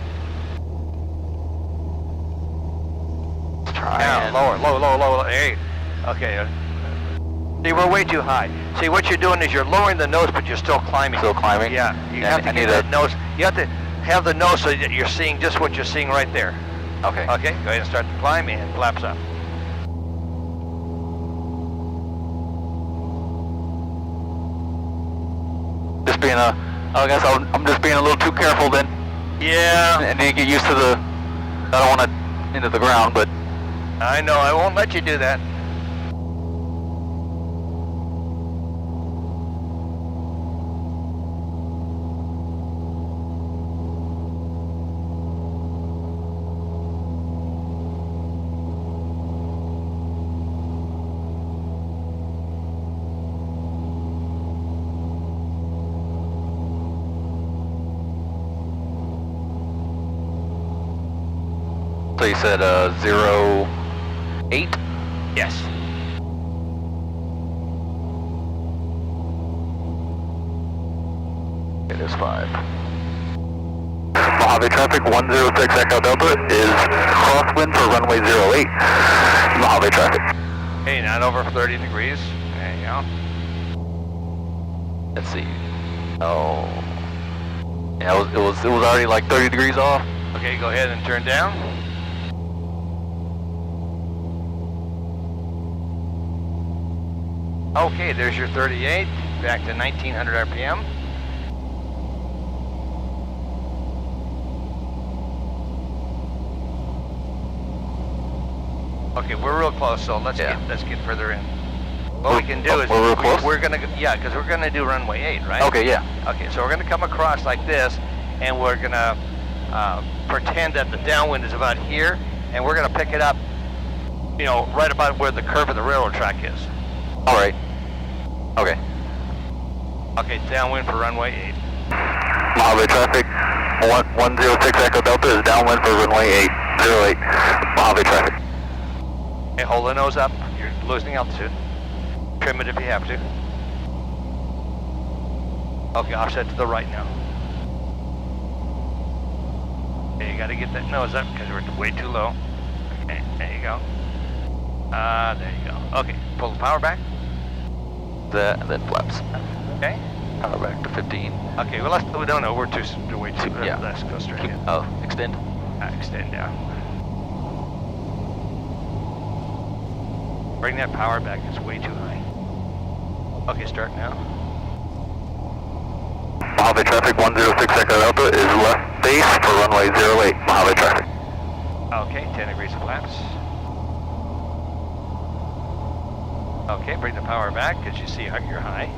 Let's try Down, and lower. There you go. Okay. See, we're way too high. See, what you're doing is you're lowering the nose, but you're still climbing. Still climbing? Yeah. You Yeah, have to I get need that a- nose. You have to have the nose so that you're seeing just what you're seeing right there. Okay. Okay, go ahead and start the climb and flaps up. Just being I guess I'm just being a little too careful then. Yeah. And then you get used to the, I don't want to into the ground, but I know, I won't let you do that. so you said 08? Yes. It is 5. Mojave traffic, 106 Echo Delta is crosswind for runway 08. Mojave traffic. Hey, not over 30 degrees. There you go. Let's see. Oh. Yeah, it was already like 30 degrees off. Okay, go ahead and turn down. Okay, there's your 38, back to 1900 RPM. Okay, we're real close, so let's get further in. What we can do is we're real close? we're gonna because we're gonna do runway 8, right? Okay, yeah. Okay, so we're gonna come across like this, and we're gonna pretend that the downwind is about here, and we're gonna pick it up, you know, right about where the curve of the railroad track is. All right. Okay. Okay, downwind for runway 8. Mojave traffic, 106 Echo Delta is downwind for runway 08. Mojave traffic. Okay, hold the nose up. You're losing altitude. Trim it if you have to. Okay, offset to the right now. Okay, you gotta get that nose up because we're way too low. Okay, there you go. There you go. Okay, pull the power back. That and then flaps. Okay. Power back to 15. Okay, well, we don't know. We're way too. Yeah. Let's go straight in. Oh, extend. Extend down. Bring that power back. It's way too high. Okay, start now. Mojave traffic, 106 Echo Delta is left base for runway 08. Mojave traffic. Okay, 10 degrees of flaps. Okay, bring the power back because you see you're high.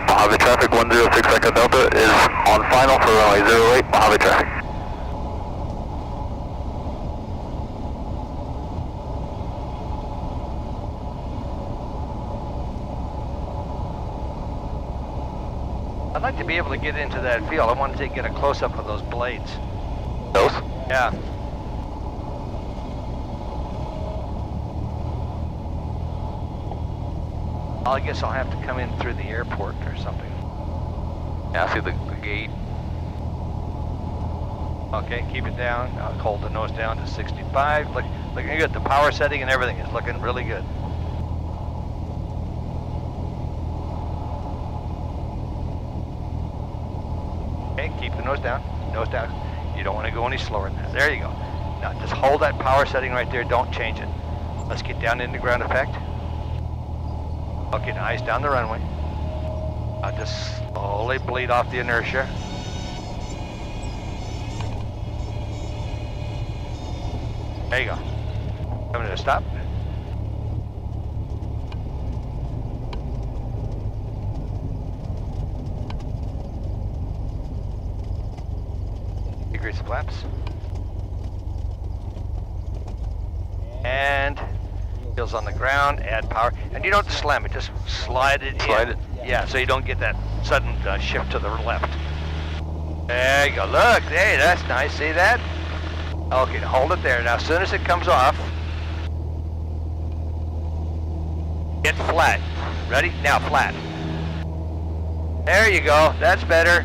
Mojave traffic 106 Echo Delta is on final for runway 08, Mojave traffic. I'd like to be able to get into that field. I want to get a close-up of those blades. Those? Yeah. I guess I'll have to come in through the airport or something. Yeah, I see the gate. Okay, keep it down. I'll hold the nose down to 65. Looking good. The power setting and everything is looking really good. Okay, keep the nose down. Nose down. You don't want to go any slower than that. There you go. Now just hold that power setting right there. Don't change it. Let's get down into ground effect. Okay, now eyes down the runway. I'll just slowly bleed off the inertia. There you go. Coming to a stop. Decrease the flaps. And wheels on the ground, add power. And you don't slam it, just slide it in. Slide it? Yeah, so you don't get that sudden shift to the left. There you go. Look, hey, that's nice. See that? Okay, hold it there. Now, as soon as it comes off, get flat. Ready? Now, flat. There you go. That's better.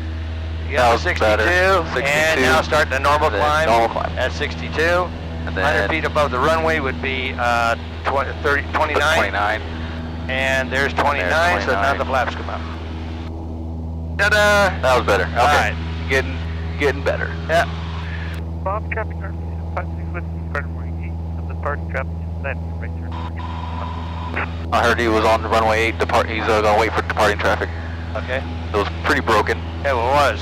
You got 62, better. 62. And now start the normal And then climb. normal climb. At 62. And then 100 feet above the runway would be 29. 29. And there's 29, There's so now 29. the flaps come up. Ta-da! That was better. Okay. All right. Getting better. Yeah. Bob, traffic RP 56 with runway 8 of the departing traffic is landing right there. I heard he was on runway 8. He's gonna wait for departing traffic. Okay. It was pretty broken. Yeah, well, it was.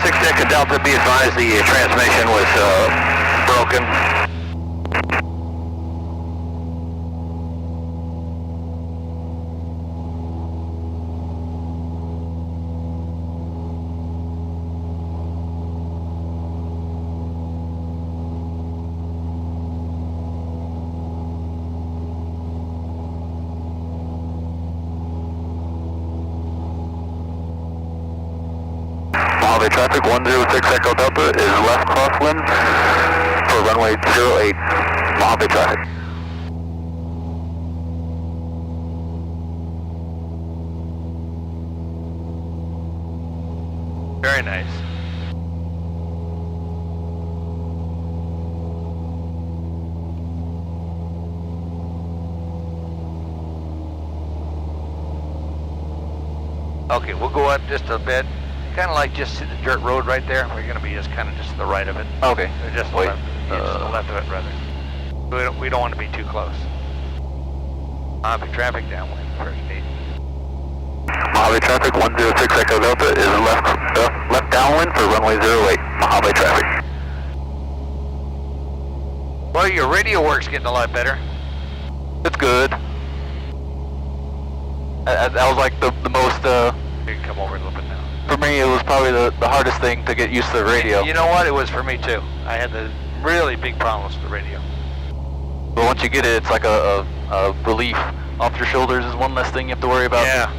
6 Echo Delta, be advised the transmission was broken. Mojave traffic 106 Echo Delta is left crosswind for runway 08, Mojave traffic. Very nice. Okay, we'll go up just a bit. Kind of like just the dirt road right there. We're going to be just kind of just to the right of it. Okay. Just the Wait. left. Yeah, just the left of it, rather. We don't want to be too close. Mojave traffic downwind, first gate. Mojave traffic 106 Echo Delta is left downwind for runway 08, Mojave traffic. Well, your radio work's getting a lot better. It's good. That was like the most, You can come over a little bit now. for me it was probably the hardest thing to get used to the radio. You know what? It was for me too. I had the really big problems with the radio. But once you get it, it's like a relief off your shoulders. Is one less thing you have to worry about. Yeah.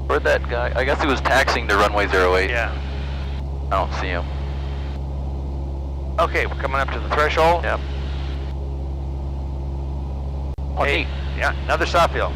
Where'd that guy? I guess he was taxiing to runway 08. Yeah. I don't see him. Okay, we're coming up to the threshold. Yep. Hey, yeah, another stop hill.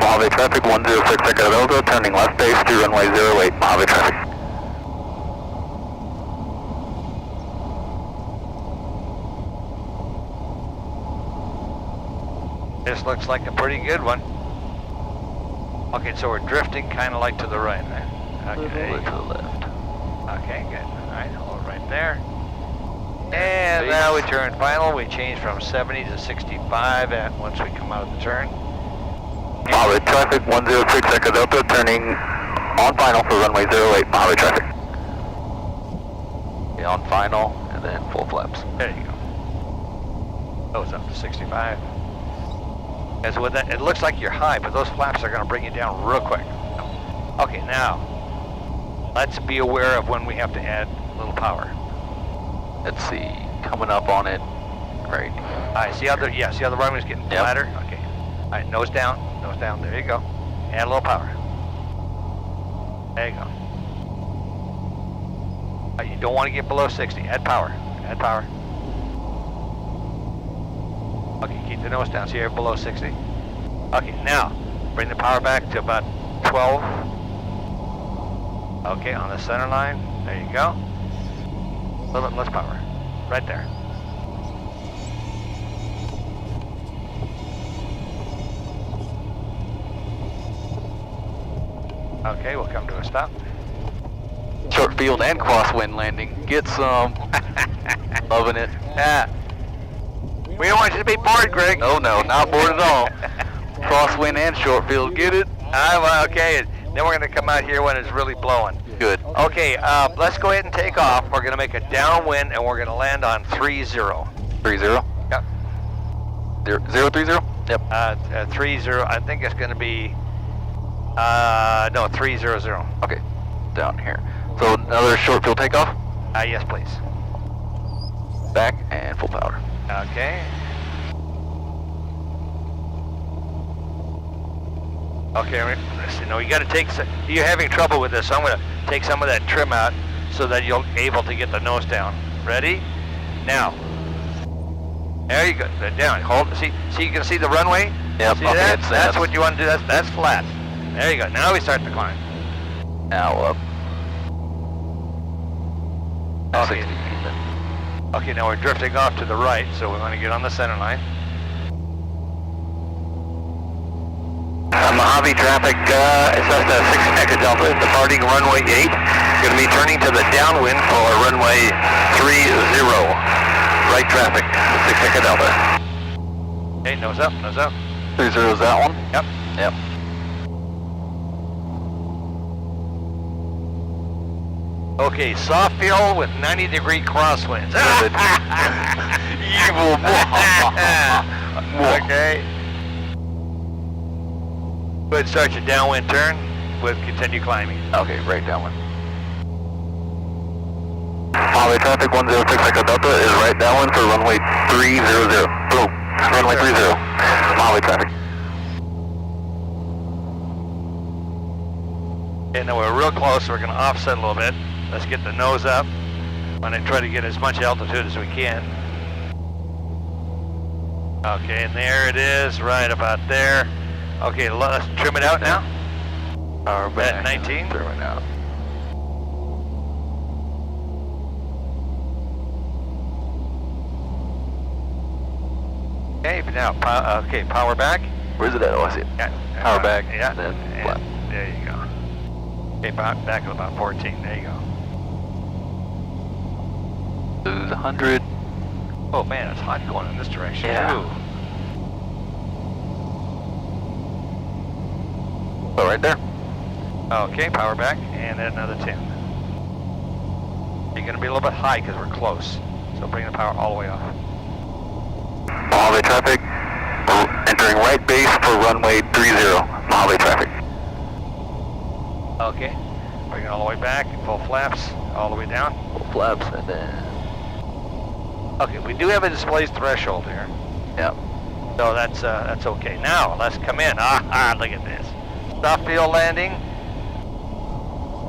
Mojave traffic 106 Echo Delta, turning left base to runway 08, Mojave traffic. This looks like a pretty good one. Okay, so we're drifting kind of like to the right, right? Okay. To the left. Okay, good. All right, hold right there. And now we turn final. We change from 70 to 65 once we come out of the turn. Mojave traffic 106 Echo Delta, turning on final for runway 08, Mojave traffic. Okay, on final, and then full flaps. There you go. Goes up to 65. And so with that, it looks like you're high, but those flaps are going to bring you down real quick. Okay, now let's be aware of when we have to add a little power. Let's see, coming up on it, right. All right, see how the runway's getting flatter? Okay. All right, nose down, there you go. Add a little power. There you go. You don't want to get below 60, add power, Okay, keep the nose down so you're below 60. Okay, now, bring the power back to about 12. Okay, on the center line, there you go. A little bit less power, right there. Okay, we'll come to a stop. Short field and crosswind landing. Get some. Loving it. Yeah. We don't want you to be bored, Greg. Oh no, not bored at all. Crosswind and short field, get it? Well, okay, then we're going to come out here when it's really blowing. Good. Okay, let's go ahead and take off. We're going to make a downwind and we're going to land on 30. 30? Yep. 030? Yep. 30, I think it's going to be, no, 300. Okay, down here. So another short field takeoff? Yes, please. Back and full power. Okay. Okay, listen, no, you got to take, you're having trouble with this, so I'm going to take some of that trim out so that you're able to get the nose down. Ready? Now. There you go, down, hold, see you can see the runway? Yep, see okay, that? That's what you want to do, that's flat. There you go, now we start the climb. Now up. Okay. Okay, now we're drifting off to the right, so we want to get on the center line. Mojave traffic, Cessna 6 Echo Delta, departing runway 8. Going to be turning to the downwind for runway 30. Right traffic, 6 Echo Delta. Okay, nose up, nose up. 30 is that one? Yep. Yep. Okay, soft field with 90-degree crosswinds. Evil. Okay. Go ahead and start your downwind turn with continue climbing. Okay, right downwind. Mojave traffic 106 Echo Delta is right downwind for runway 300. Boom. Runway 30. Mojave traffic. Okay, now we're real close, so we're going to offset a little bit. Let's get the nose up. I'm going to try to get as much altitude as we can. Okay, and there it is, right about there. Okay, let's trim it out now. Power back. At 19. Trim it out. Okay, now, power back. Where's it at? Oh, I see it. Yeah, Power back, yeah, then and flat. there you go. Okay, back at about 14, there you go. Lose 100. Oh man, it's hot going in this direction Yeah. too. So right there. Okay, power back, and then another 10. You're going to be a little bit high because we're close, so bring the power all the way off. Mojave traffic, entering right base for runway 30. Mojave traffic. Okay, bring it all the way back, full flaps, all the way down. Full flaps and then. Okay, we do have a displaced threshold here, Yep. so that's okay. Now, let's come in. Look at this. Soft field landing.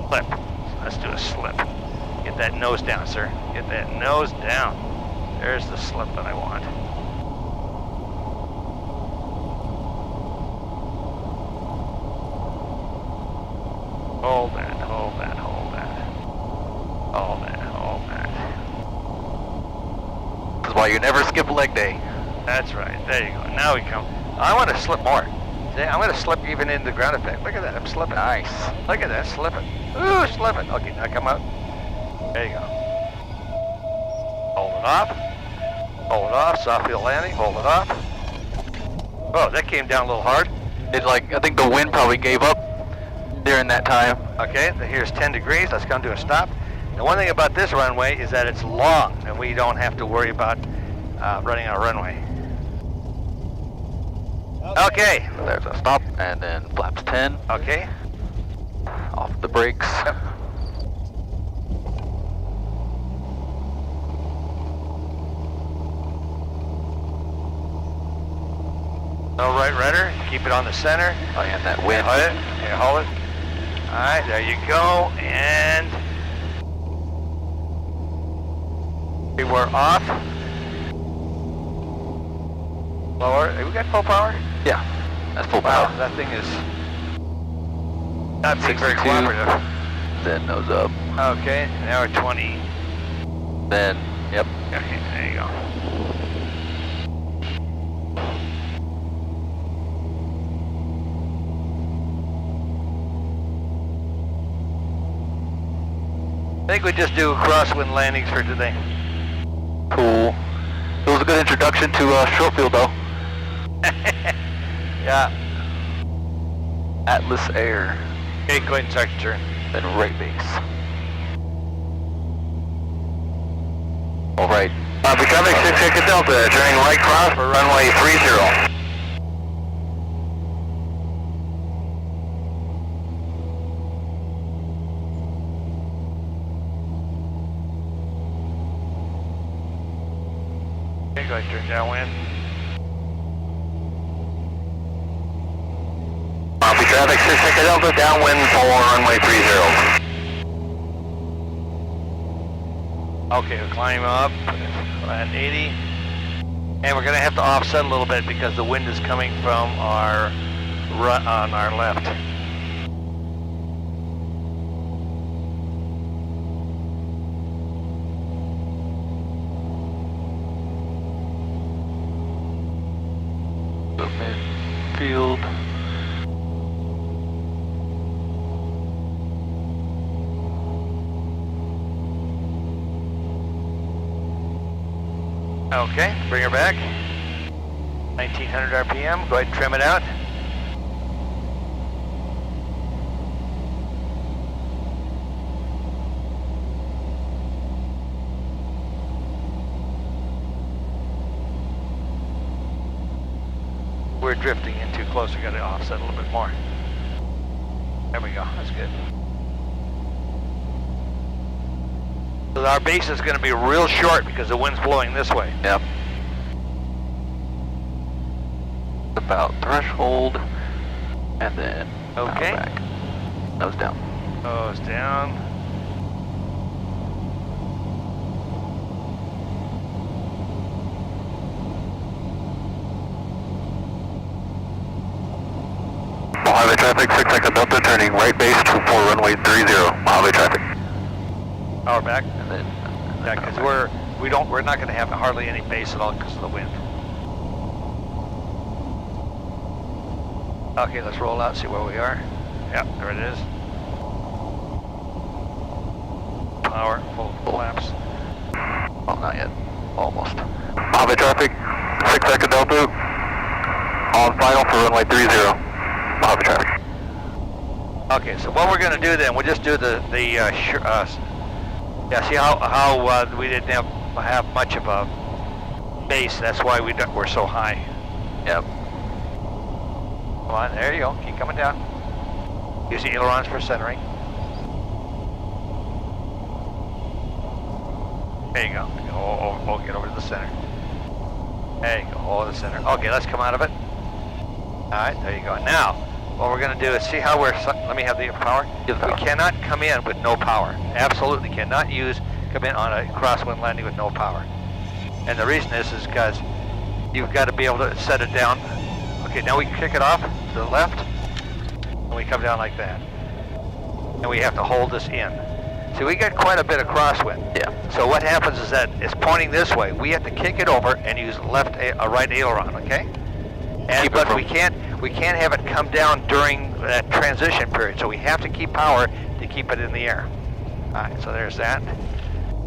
Slip. Let's do a slip. Get that nose down, sir. Get that nose down. There's the slip that I want. Hold that, hold that, hold that. Hold that, hold that. That's why you never skip a leg day. That's right. There you go. Now we come. I want to slip more. See, I'm going to slip even in the ground effect. Look at that, I'm slipping. Nice. Look at that, slipping. Ooh, slipping. Okay, now come out. There you go. Hold it off. Hold it off, soft field landing, hold it off. Oh, that came down a little hard. It's like, I think the wind probably gave up during that time. Okay, here's 10 degrees, let's come to a stop. The one thing about this runway is that it's long, and we don't have to worry about running our runway. Okay. So there's a stop, and then flaps 10. Okay. Off the brakes. Yep. All right, rudder, keep it on the center. Oh yeah, that wind. Hold it, here, hold it. All right, there you go, and we were off. Lower, we got full power? Yeah, that's full power. Wow, that thing is not being very 62. cooperative. Then nose up. Okay, now we're 20. Then, yep. Okay, there you go. I think we just do crosswind landings for today. Cool. It was a good introduction to short field though. Yeah. Atlas Air. Okay, go ahead and start your turn. Then right base. All right. Becoming 6 Echo Delta, turning right cross for runway 30. Okay, go ahead and turn downwind. Copy traffic 6 Echo Delta, downwind for runway 30. Okay, we'll climb up at 80. And we're going to have to offset a little bit because the wind is coming from our on our left. Midfield. Okay, bring her back. 1900 RPM, go ahead and trim it out. We're drifting in too close, we gotta offset a little bit more. There we go, that's good. So our base is going to be real short because the wind's blowing this way. Yep. About threshold, and then Okay. back. Nose down. Nose down. Mojave traffic 6 Echo Delta, turning right base for runway 30. Mojave traffic. Power back. And then Yeah, because we're not going to have hardly any base at all because of the wind. Okay, let's roll out, see where we are. Yep, there it is. Power, full flaps. oh, not yet. Almost. Mojave traffic 6 Echo Delta, on final for runway 30. Mojave traffic. Okay, so what we're going to do then, we'll just do yeah, see how we didn't have much of a base. That's why we're so high. Yep. Come on, there you go. Keep coming down. Use the ailerons for centering. There you go. Oh, get over to the center. There you go. Oh, the center. Okay, let's come out of it. All right, there you go. Now, what we're going to do is see how let me have the power. Give the power. We cannot come in with no power. Absolutely cannot come in on a crosswind landing with no power. And the reason is because you've got to be able to set it down. Okay, now we kick it off to the left, and we come down like that. And we have to hold this in. See, we got quite a bit of crosswind. Yeah. So what happens is that it's pointing this way. We have to kick it over and use a right aileron, okay? But we can't have it come down during that transition period. So we have to keep power to keep it in the air. All right, so there's that.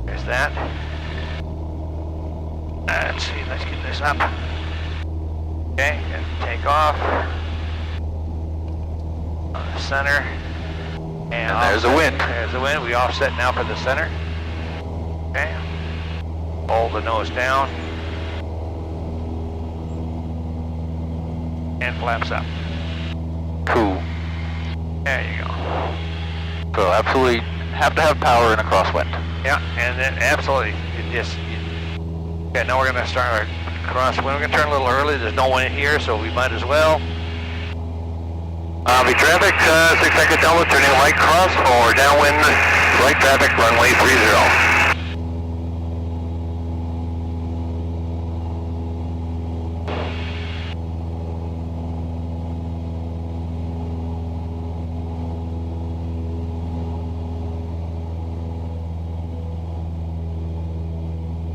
There's that. Let's see, let's get this up. Okay, and take off. On the center. And there's the wind. There's the wind. We offset now for the center. Okay. Hold the nose down. And flaps up. Cool. There you go. So absolutely have to have power in a crosswind. Yeah, and then absolutely, okay, now we're going to start our crosswind. We're going to turn a little early. There's no wind here, so we might as well. Mojave traffic, 6 Echo Delta, turning right cross for downwind, right traffic, runway 30.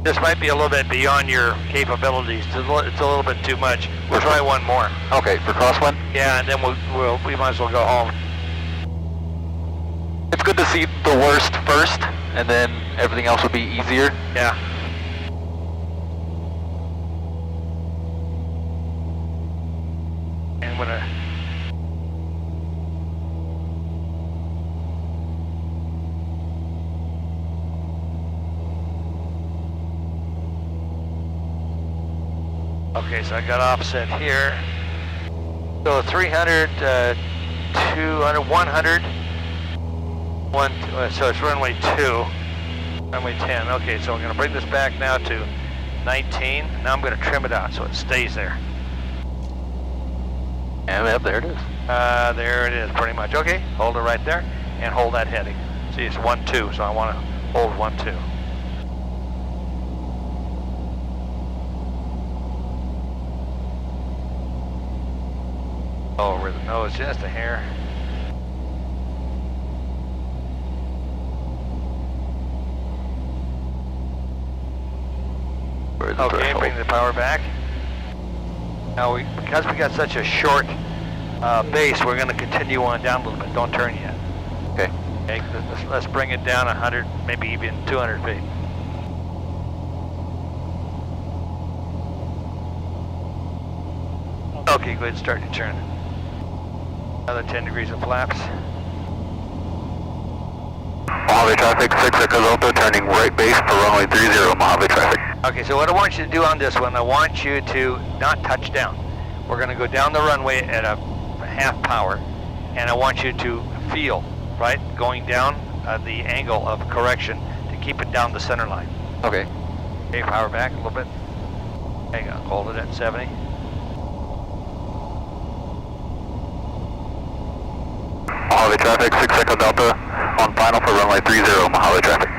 This might be a little bit beyond your capabilities. It's a little bit too much. We'll try one more. Okay, for crosswind? Yeah, and then we might as well go home. It's good to see the worst first, and then everything else will be easier. Yeah. And when okay, so I got offset here. So 300, 200, 100, so it's runway 2, runway 10. Okay, so I'm going to bring this back now to 19. Now I'm going to trim it out so it stays there. And yep, there it is. There it is, pretty much. Okay, hold it right there and hold that heading. See, it's 1-2, so I want to hold 1-2. Over the nose, just a hair. Okay, bring the power back. Now, because we got such a short base, we're going to continue on down a little bit. Don't turn yet. Okay. Okay, let's bring it down 100, maybe even 200 feet. Okay, go ahead and start your turn. Another 10 degrees of flaps. Mojave traffic, 6 Echo Delta, turning right base for runway 30, Mojave traffic. Okay, so what I want you to do on this one, I want you to not touch down. We're going to go down the runway at a half power, and I want you to feel, right, going down the angle of correction to keep it down the center line. Okay. Okay, power back a little bit. Hang on, hold it at 70. Mojave traffic, 6 Echo Delta, on final for runway 30, Mojave traffic.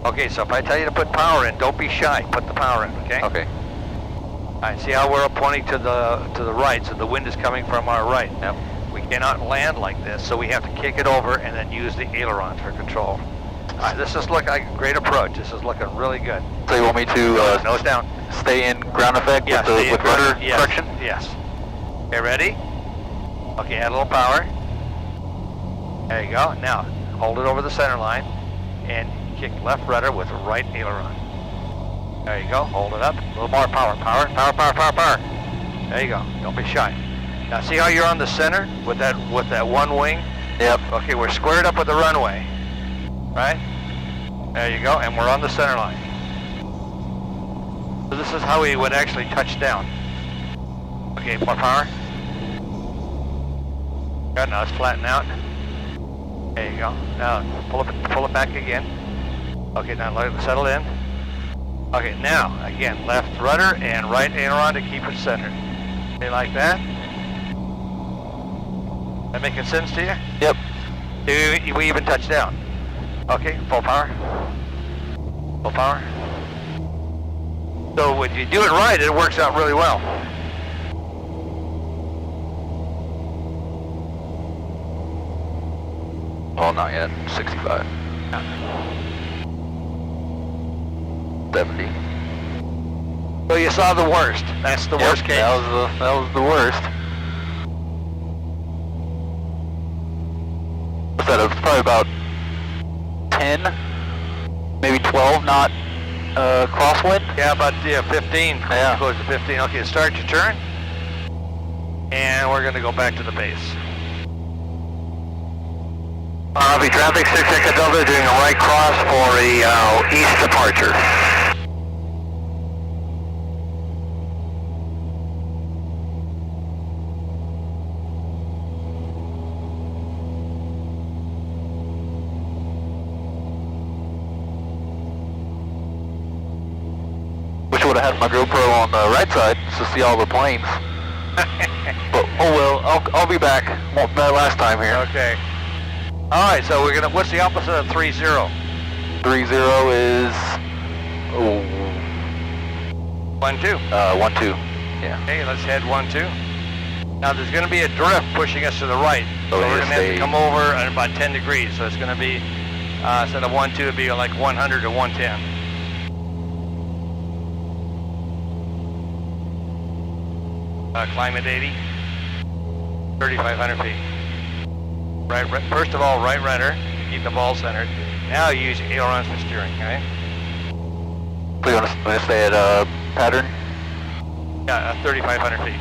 Okay, so if I tell you to put power in, don't be shy. Put the power in, okay? Okay. All right, see how we're pointing to the right, so the wind is coming from our right. Yep. We cannot land like this, so we have to kick it over and then use the ailerons for control. All right, this is looking like a great approach. This is looking really good. So you want me to Nose down. stay in ground effect Yeah, with rudder correction? Yes. Okay, ready? Okay, add a little power. There you go. Now, hold it over the center line and kick left rudder with right aileron. There you go. Hold it up. A little more power. Power, power, power, power, power. There you go. Don't be shy. Now, see how you're on the center with that one wing? Yep. Okay, we're squared up with the runway. Right? There you go. And we're on the center line. So this is how we would actually touch down. Okay, more power. Good, now let's flatten out. There you go. Now pull it back again. Okay, now let it settle in. Okay, now again, left rudder and right aileron to keep it centered. Okay, like that. That making sense to you? Yep. We even touch down. Okay, full power. Full power. So when you do it right, it works out really well. Oh, not yet. 65. 70. So you saw the worst. That's the worst case. That was the worst. What's that? It was probably about 10, maybe 12 knot crosswind. Yeah, about 15. Yeah. Close to 15. Okay, start your turn. And we're going to go back to the base. Mojave traffic, 6 Echo Delta, doing a right cross for a east departure. Wish I would have had my GoPro on the right side to see all the planes. But oh well, I'll be back. Won't that last time here. Okay. All right, so we're gonna. What's the opposite of 30? 30 is 12. 12. Yeah. Okay, let's head 12. Now there's gonna be a drift pushing us to the right, so we're gonna have to come over at about 10 degrees. So it's gonna be instead of 12, it'd be like 100 to 110. Climate 80, 3,500 feet. Right, first of all, right rudder, keep the ball centered. Now you use ailerons for steering, okay? So you want to stay at pattern? Yeah, 3,500 feet.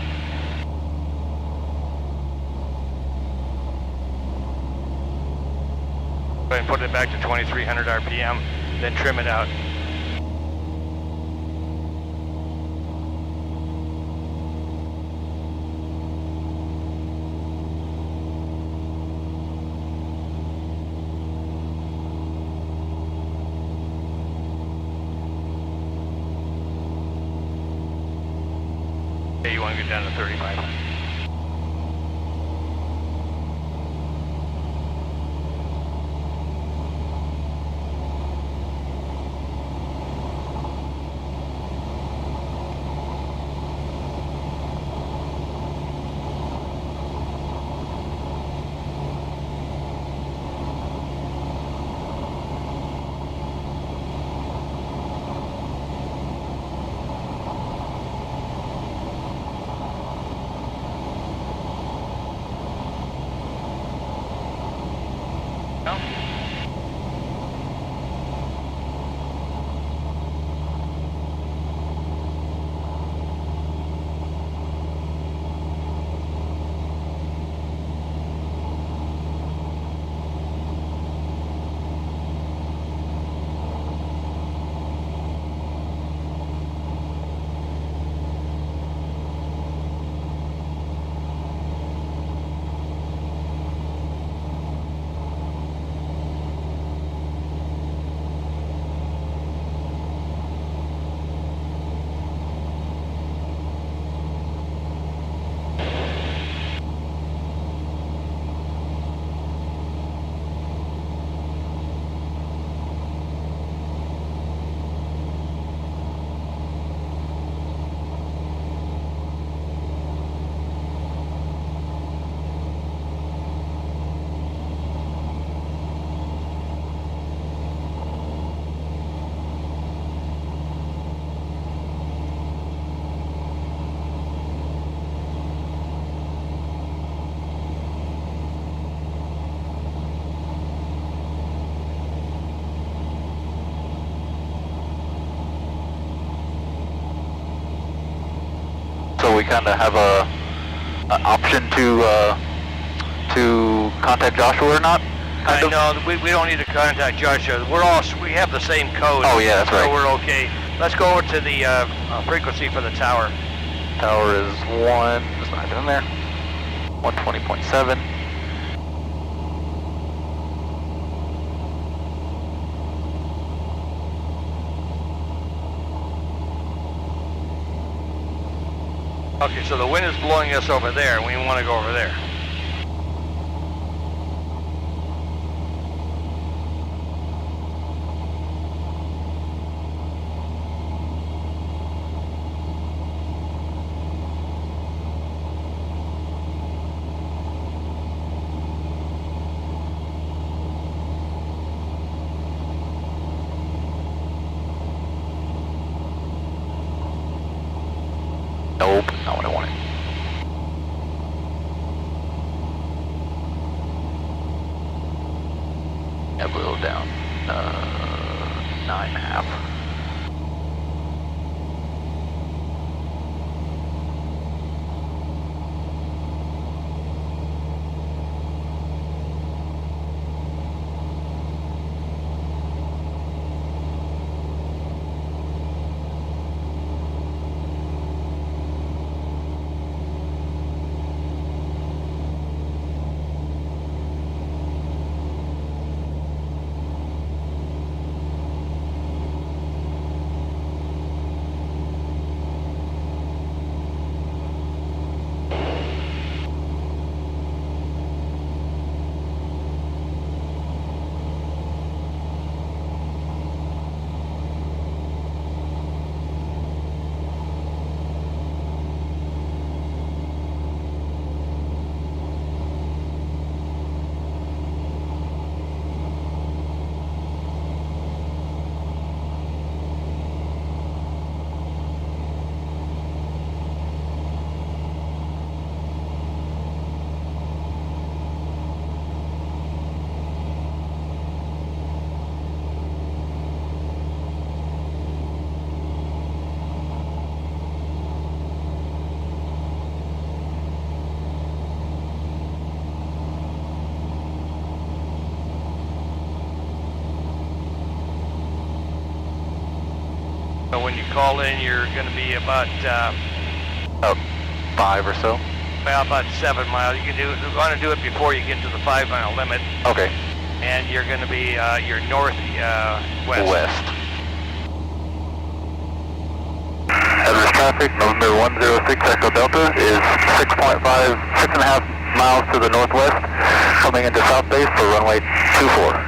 Go ahead and put it back to 2,300 RPM, then trim it out. Okay, you want to get down to 3,500. So we kind of have an option to contact Joshua or not? I know, we don't need to contact Joshua. We have the same code. Oh yeah, that's right. So we're okay. Let's go over to the frequency for the tower. Tower is 1, it's not in there, 120.7. Okay, so the wind is blowing us over there, and we want to go over there. Nope, not what I wanted. A little down, 9.5. So when you call in, you're going to be about 5 or so. well, about 7 miles. You can want to do it before you get to the 5-mile limit, Okay. and you're going to be your north west. West. Hazardous traffic, November 106 Echo Delta is 6.5 miles to the northwest, coming into South Base for runway 24.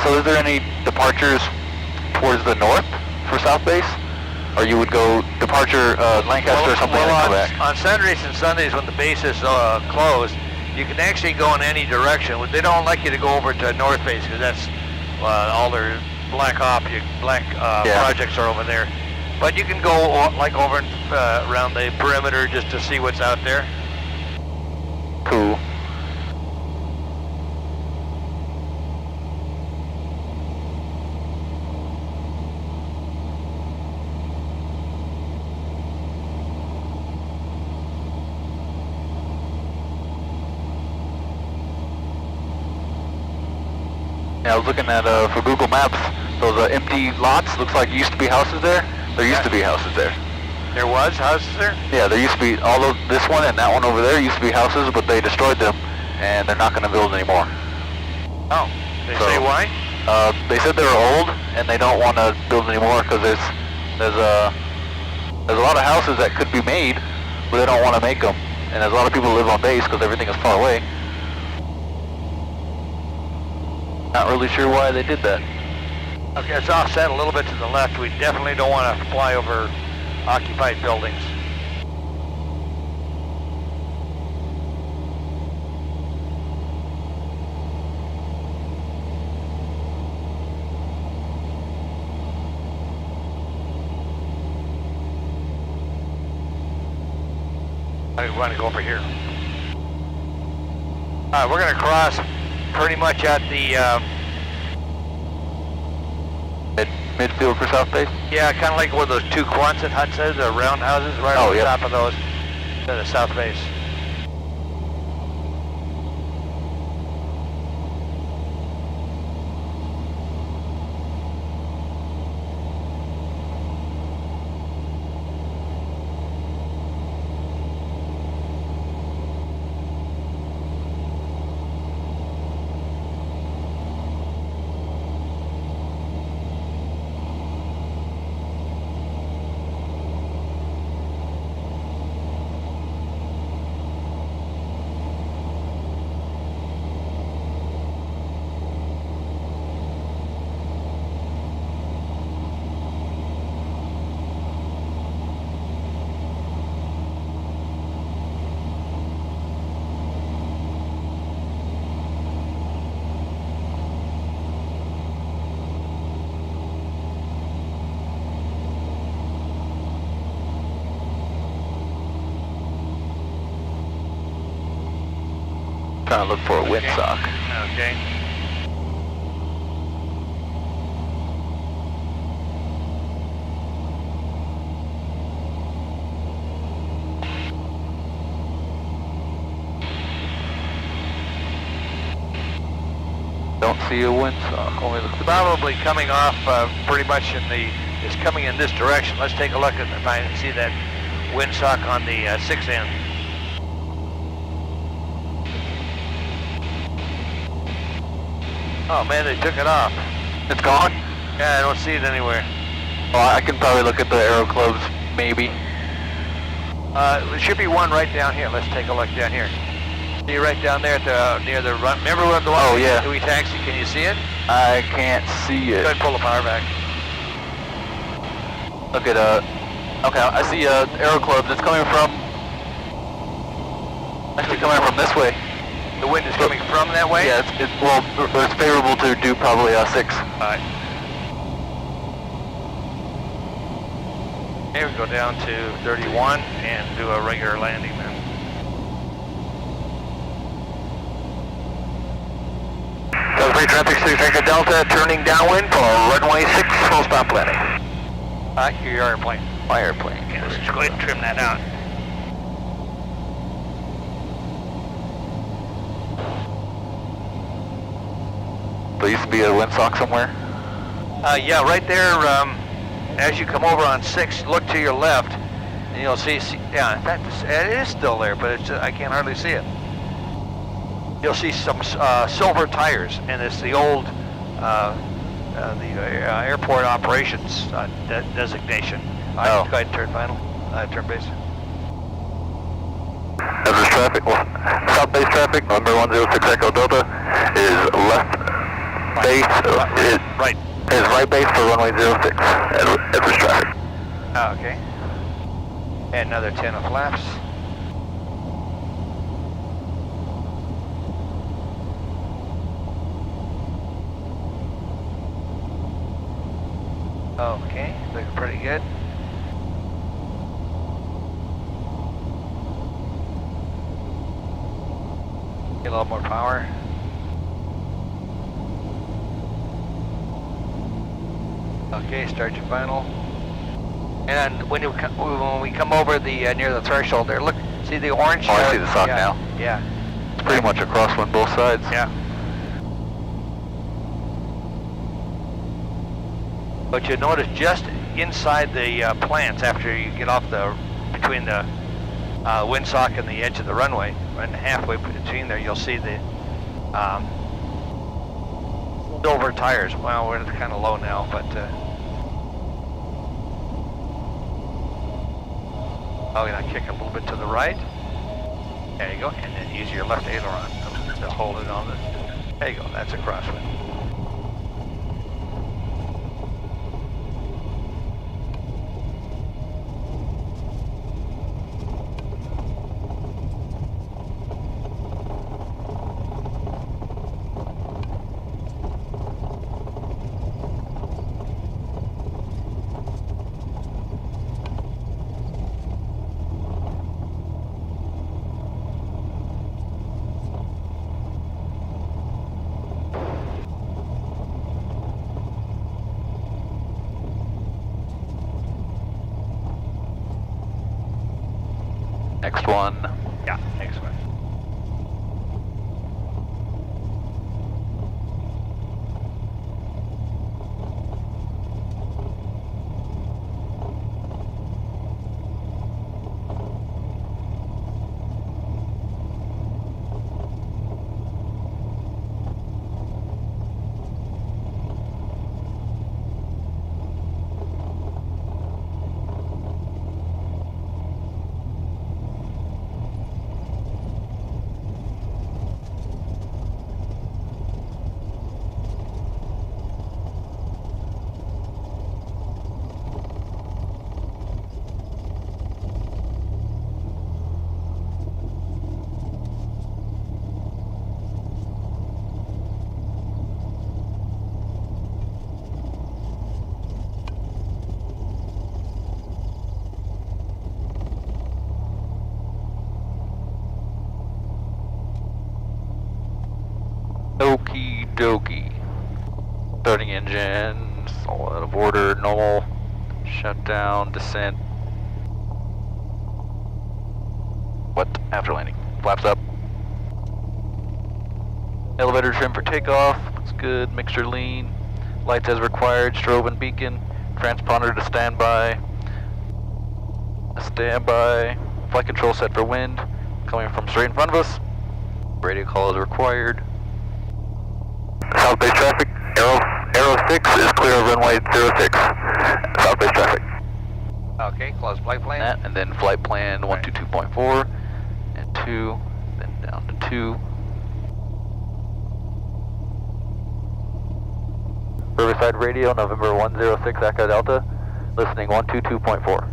So is there any departures towards the north for South Base? Or you would go departure Lancaster or something and come back? On Saturdays and Sundays when the base is closed, you can actually go in any direction. They don't like you to go over to North Base because that's all their black projects are over there. But you can go like over around the perimeter just to see what's out there. Cool. Yeah, I was looking at, for Google Maps, those empty lots, looks like used to be houses there. There used to be houses there. There was houses there? Yeah, there used to be, all of this one and that one over there used to be houses, but they destroyed them, and they're not going to build anymore. Oh, they So- say why? They said they were old, and they don't want to build anymore because there's a lot of houses that could be made, but they don't want to make them. And there's a lot of people who live on base because everything is far away. Not really sure why they did that. Okay, it's offset a little bit to the left. We definitely don't want to fly over occupied buildings. I want to go over here. All right, we're going to cross pretty much at the Midfield for South Base? yeah, kind of like where those two Quonset huts is, the round houses, right on the yep. top of those, to the south base. Trying to look for a windsock. Okay. Don't see a windsock. Only look. Probably coming off pretty much it's coming in this direction. Let's take a look at if I see that windsock on the 6 end. Oh man, they took it off. It's gone? Yeah, I don't see it anywhere. Well, I can probably look at the arrow clubs, maybe. There should be one right down here. Let's take a look down here. See right down there at near the run. Remember what the one Oh, yeah. we taxi? Can you see it? I can't see Go it. ahead and pull the power back. Look at, okay, I see arrow clubs. It's coming from, actually coming from this way. The wind is coming from that way? Yeah, it's favorable to do probably 6. Alright. Here we go down to 31 and do a regular landing then. Southern traffic 6 Echo Delta, turning downwind for runway 6, full stop landing. Your airplane. My airplane. Okay, let's go ahead and trim that out. There used to be a windsock somewhere. Yeah, right there, as you come over on 6, look to your left, and you'll see yeah, in fact, it is still there, but it's I can't hardly see it. You'll see some silver tires, and it's the old airport operations designation. Oh. Go ahead and turn final, turn base. Everest traffic, south base traffic, number 106 Echo Delta is left base, Right. is right base for runway 06, Everest traffic. Okay. And another 10 of flaps. Okay, looking pretty good. Get a little more power. Okay, start your final. And when we come over the near the threshold there, look, see the orange? Oh, I see the sock yeah, now. Yeah. It's pretty much a crosswind both sides. Yeah. But you notice just inside the plants, after you get off between the windsock and the edge of the runway, and halfway between there, you'll see the silver tires. Well, we're kind of low now, but I'm gonna kick a little bit to the right. There you go, and then use your left aileron to hold it on the. There you go. That's a crosswind. Next one. Yeah, next one. dokie. Starting engines, all out of order, normal, shutdown, descent. What? After landing. Flaps up. Elevator trim for takeoff, looks good, mixture lean. Lights as required, strobe and beacon. Transponder to standby. Standby. Flight control set for wind. Coming from straight in front of us. Radio call is required. South base traffic, Aero 6 is clear of runway 06. South base traffic. Okay, close flight plan. That, and then flight plan 122.4 and 2, then down to 2. Riverside Radio, November 106 Echo Delta, listening 122.4.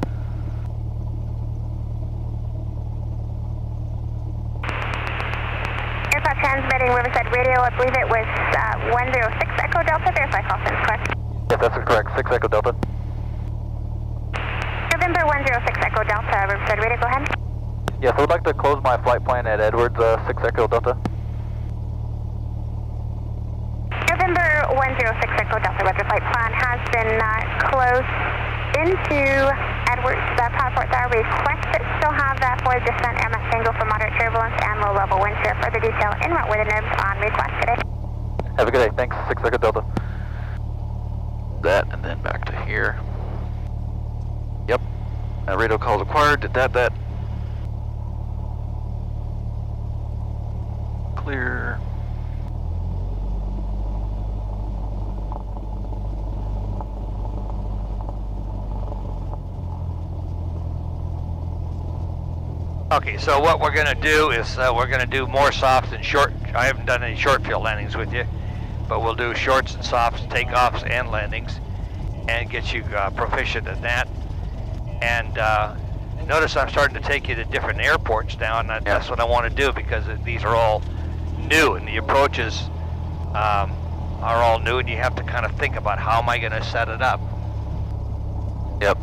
Aircraft transmitting Riverside Radio, I believe it was 106 Echo Delta, verify call signs, correct? Yes, that's correct, 6 Echo Delta. November 106 Echo Delta, Riverside Radio, go ahead. Yes, I would like to close my flight plan at Edwards 6 Echo Delta. November 106 Echo Delta, weather flight plan has been closed into Edwards. The PowerPort are requested. Still have that for descent MS angle for moderate turbulence and low level wind shear. Further detail en route with the nibs on request today. Have a good day, thanks, 6 Echo Delta. That, and then back to here. Yep, radio calls acquired, did that. Clear. Okay, so what we're going to do is we're going to do more softs and short. I haven't done any short field landings with you, but we'll do shorts and softs, takeoffs and landings, and get you proficient at that. And notice I'm starting to take you to different airports now, and that's what I want to do because these are all new, and the approaches are all new, and you have to kind of think about how am I going to set it up. Yep.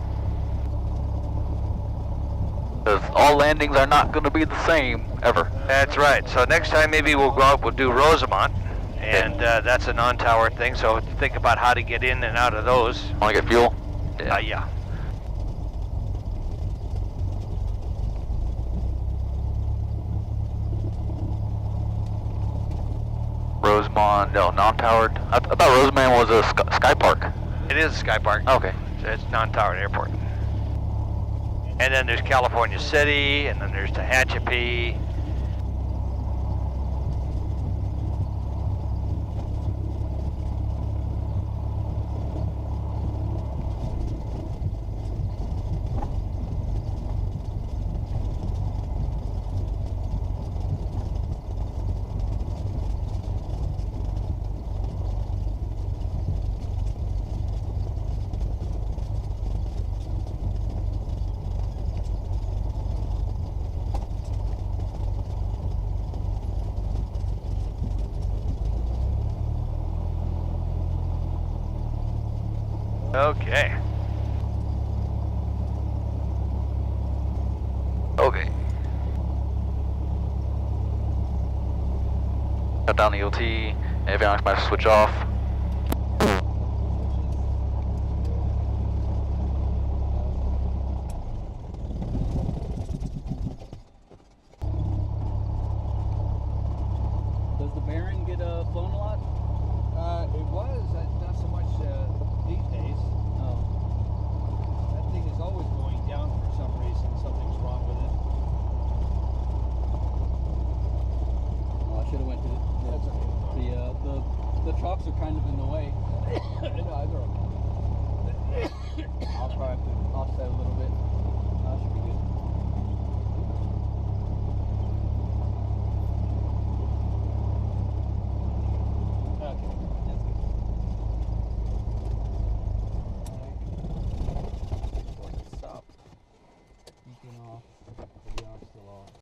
Because all landings are not going to be the same, ever. That's right. So next time maybe we'll go out, we'll do Rosamond, and that's a non-tower thing, so think about how to get in and out of those. Want to get fuel? Yeah. Rosamond, no, non-towered. I thought Rosamond was a sky park. It is a sky park. Okay. It's non-towered airport. And then there's California City, and then there's Tehachapi. Okay. Okay. Shut down the OT. Avionics might switch off. Does the Baron get flown a lot? It was, not so much these days. Oh. That thing is always going down for some reason. Something's wrong with it. Oh, I should have went to That's okay. the chocks are kind of in the way. No, they're okay.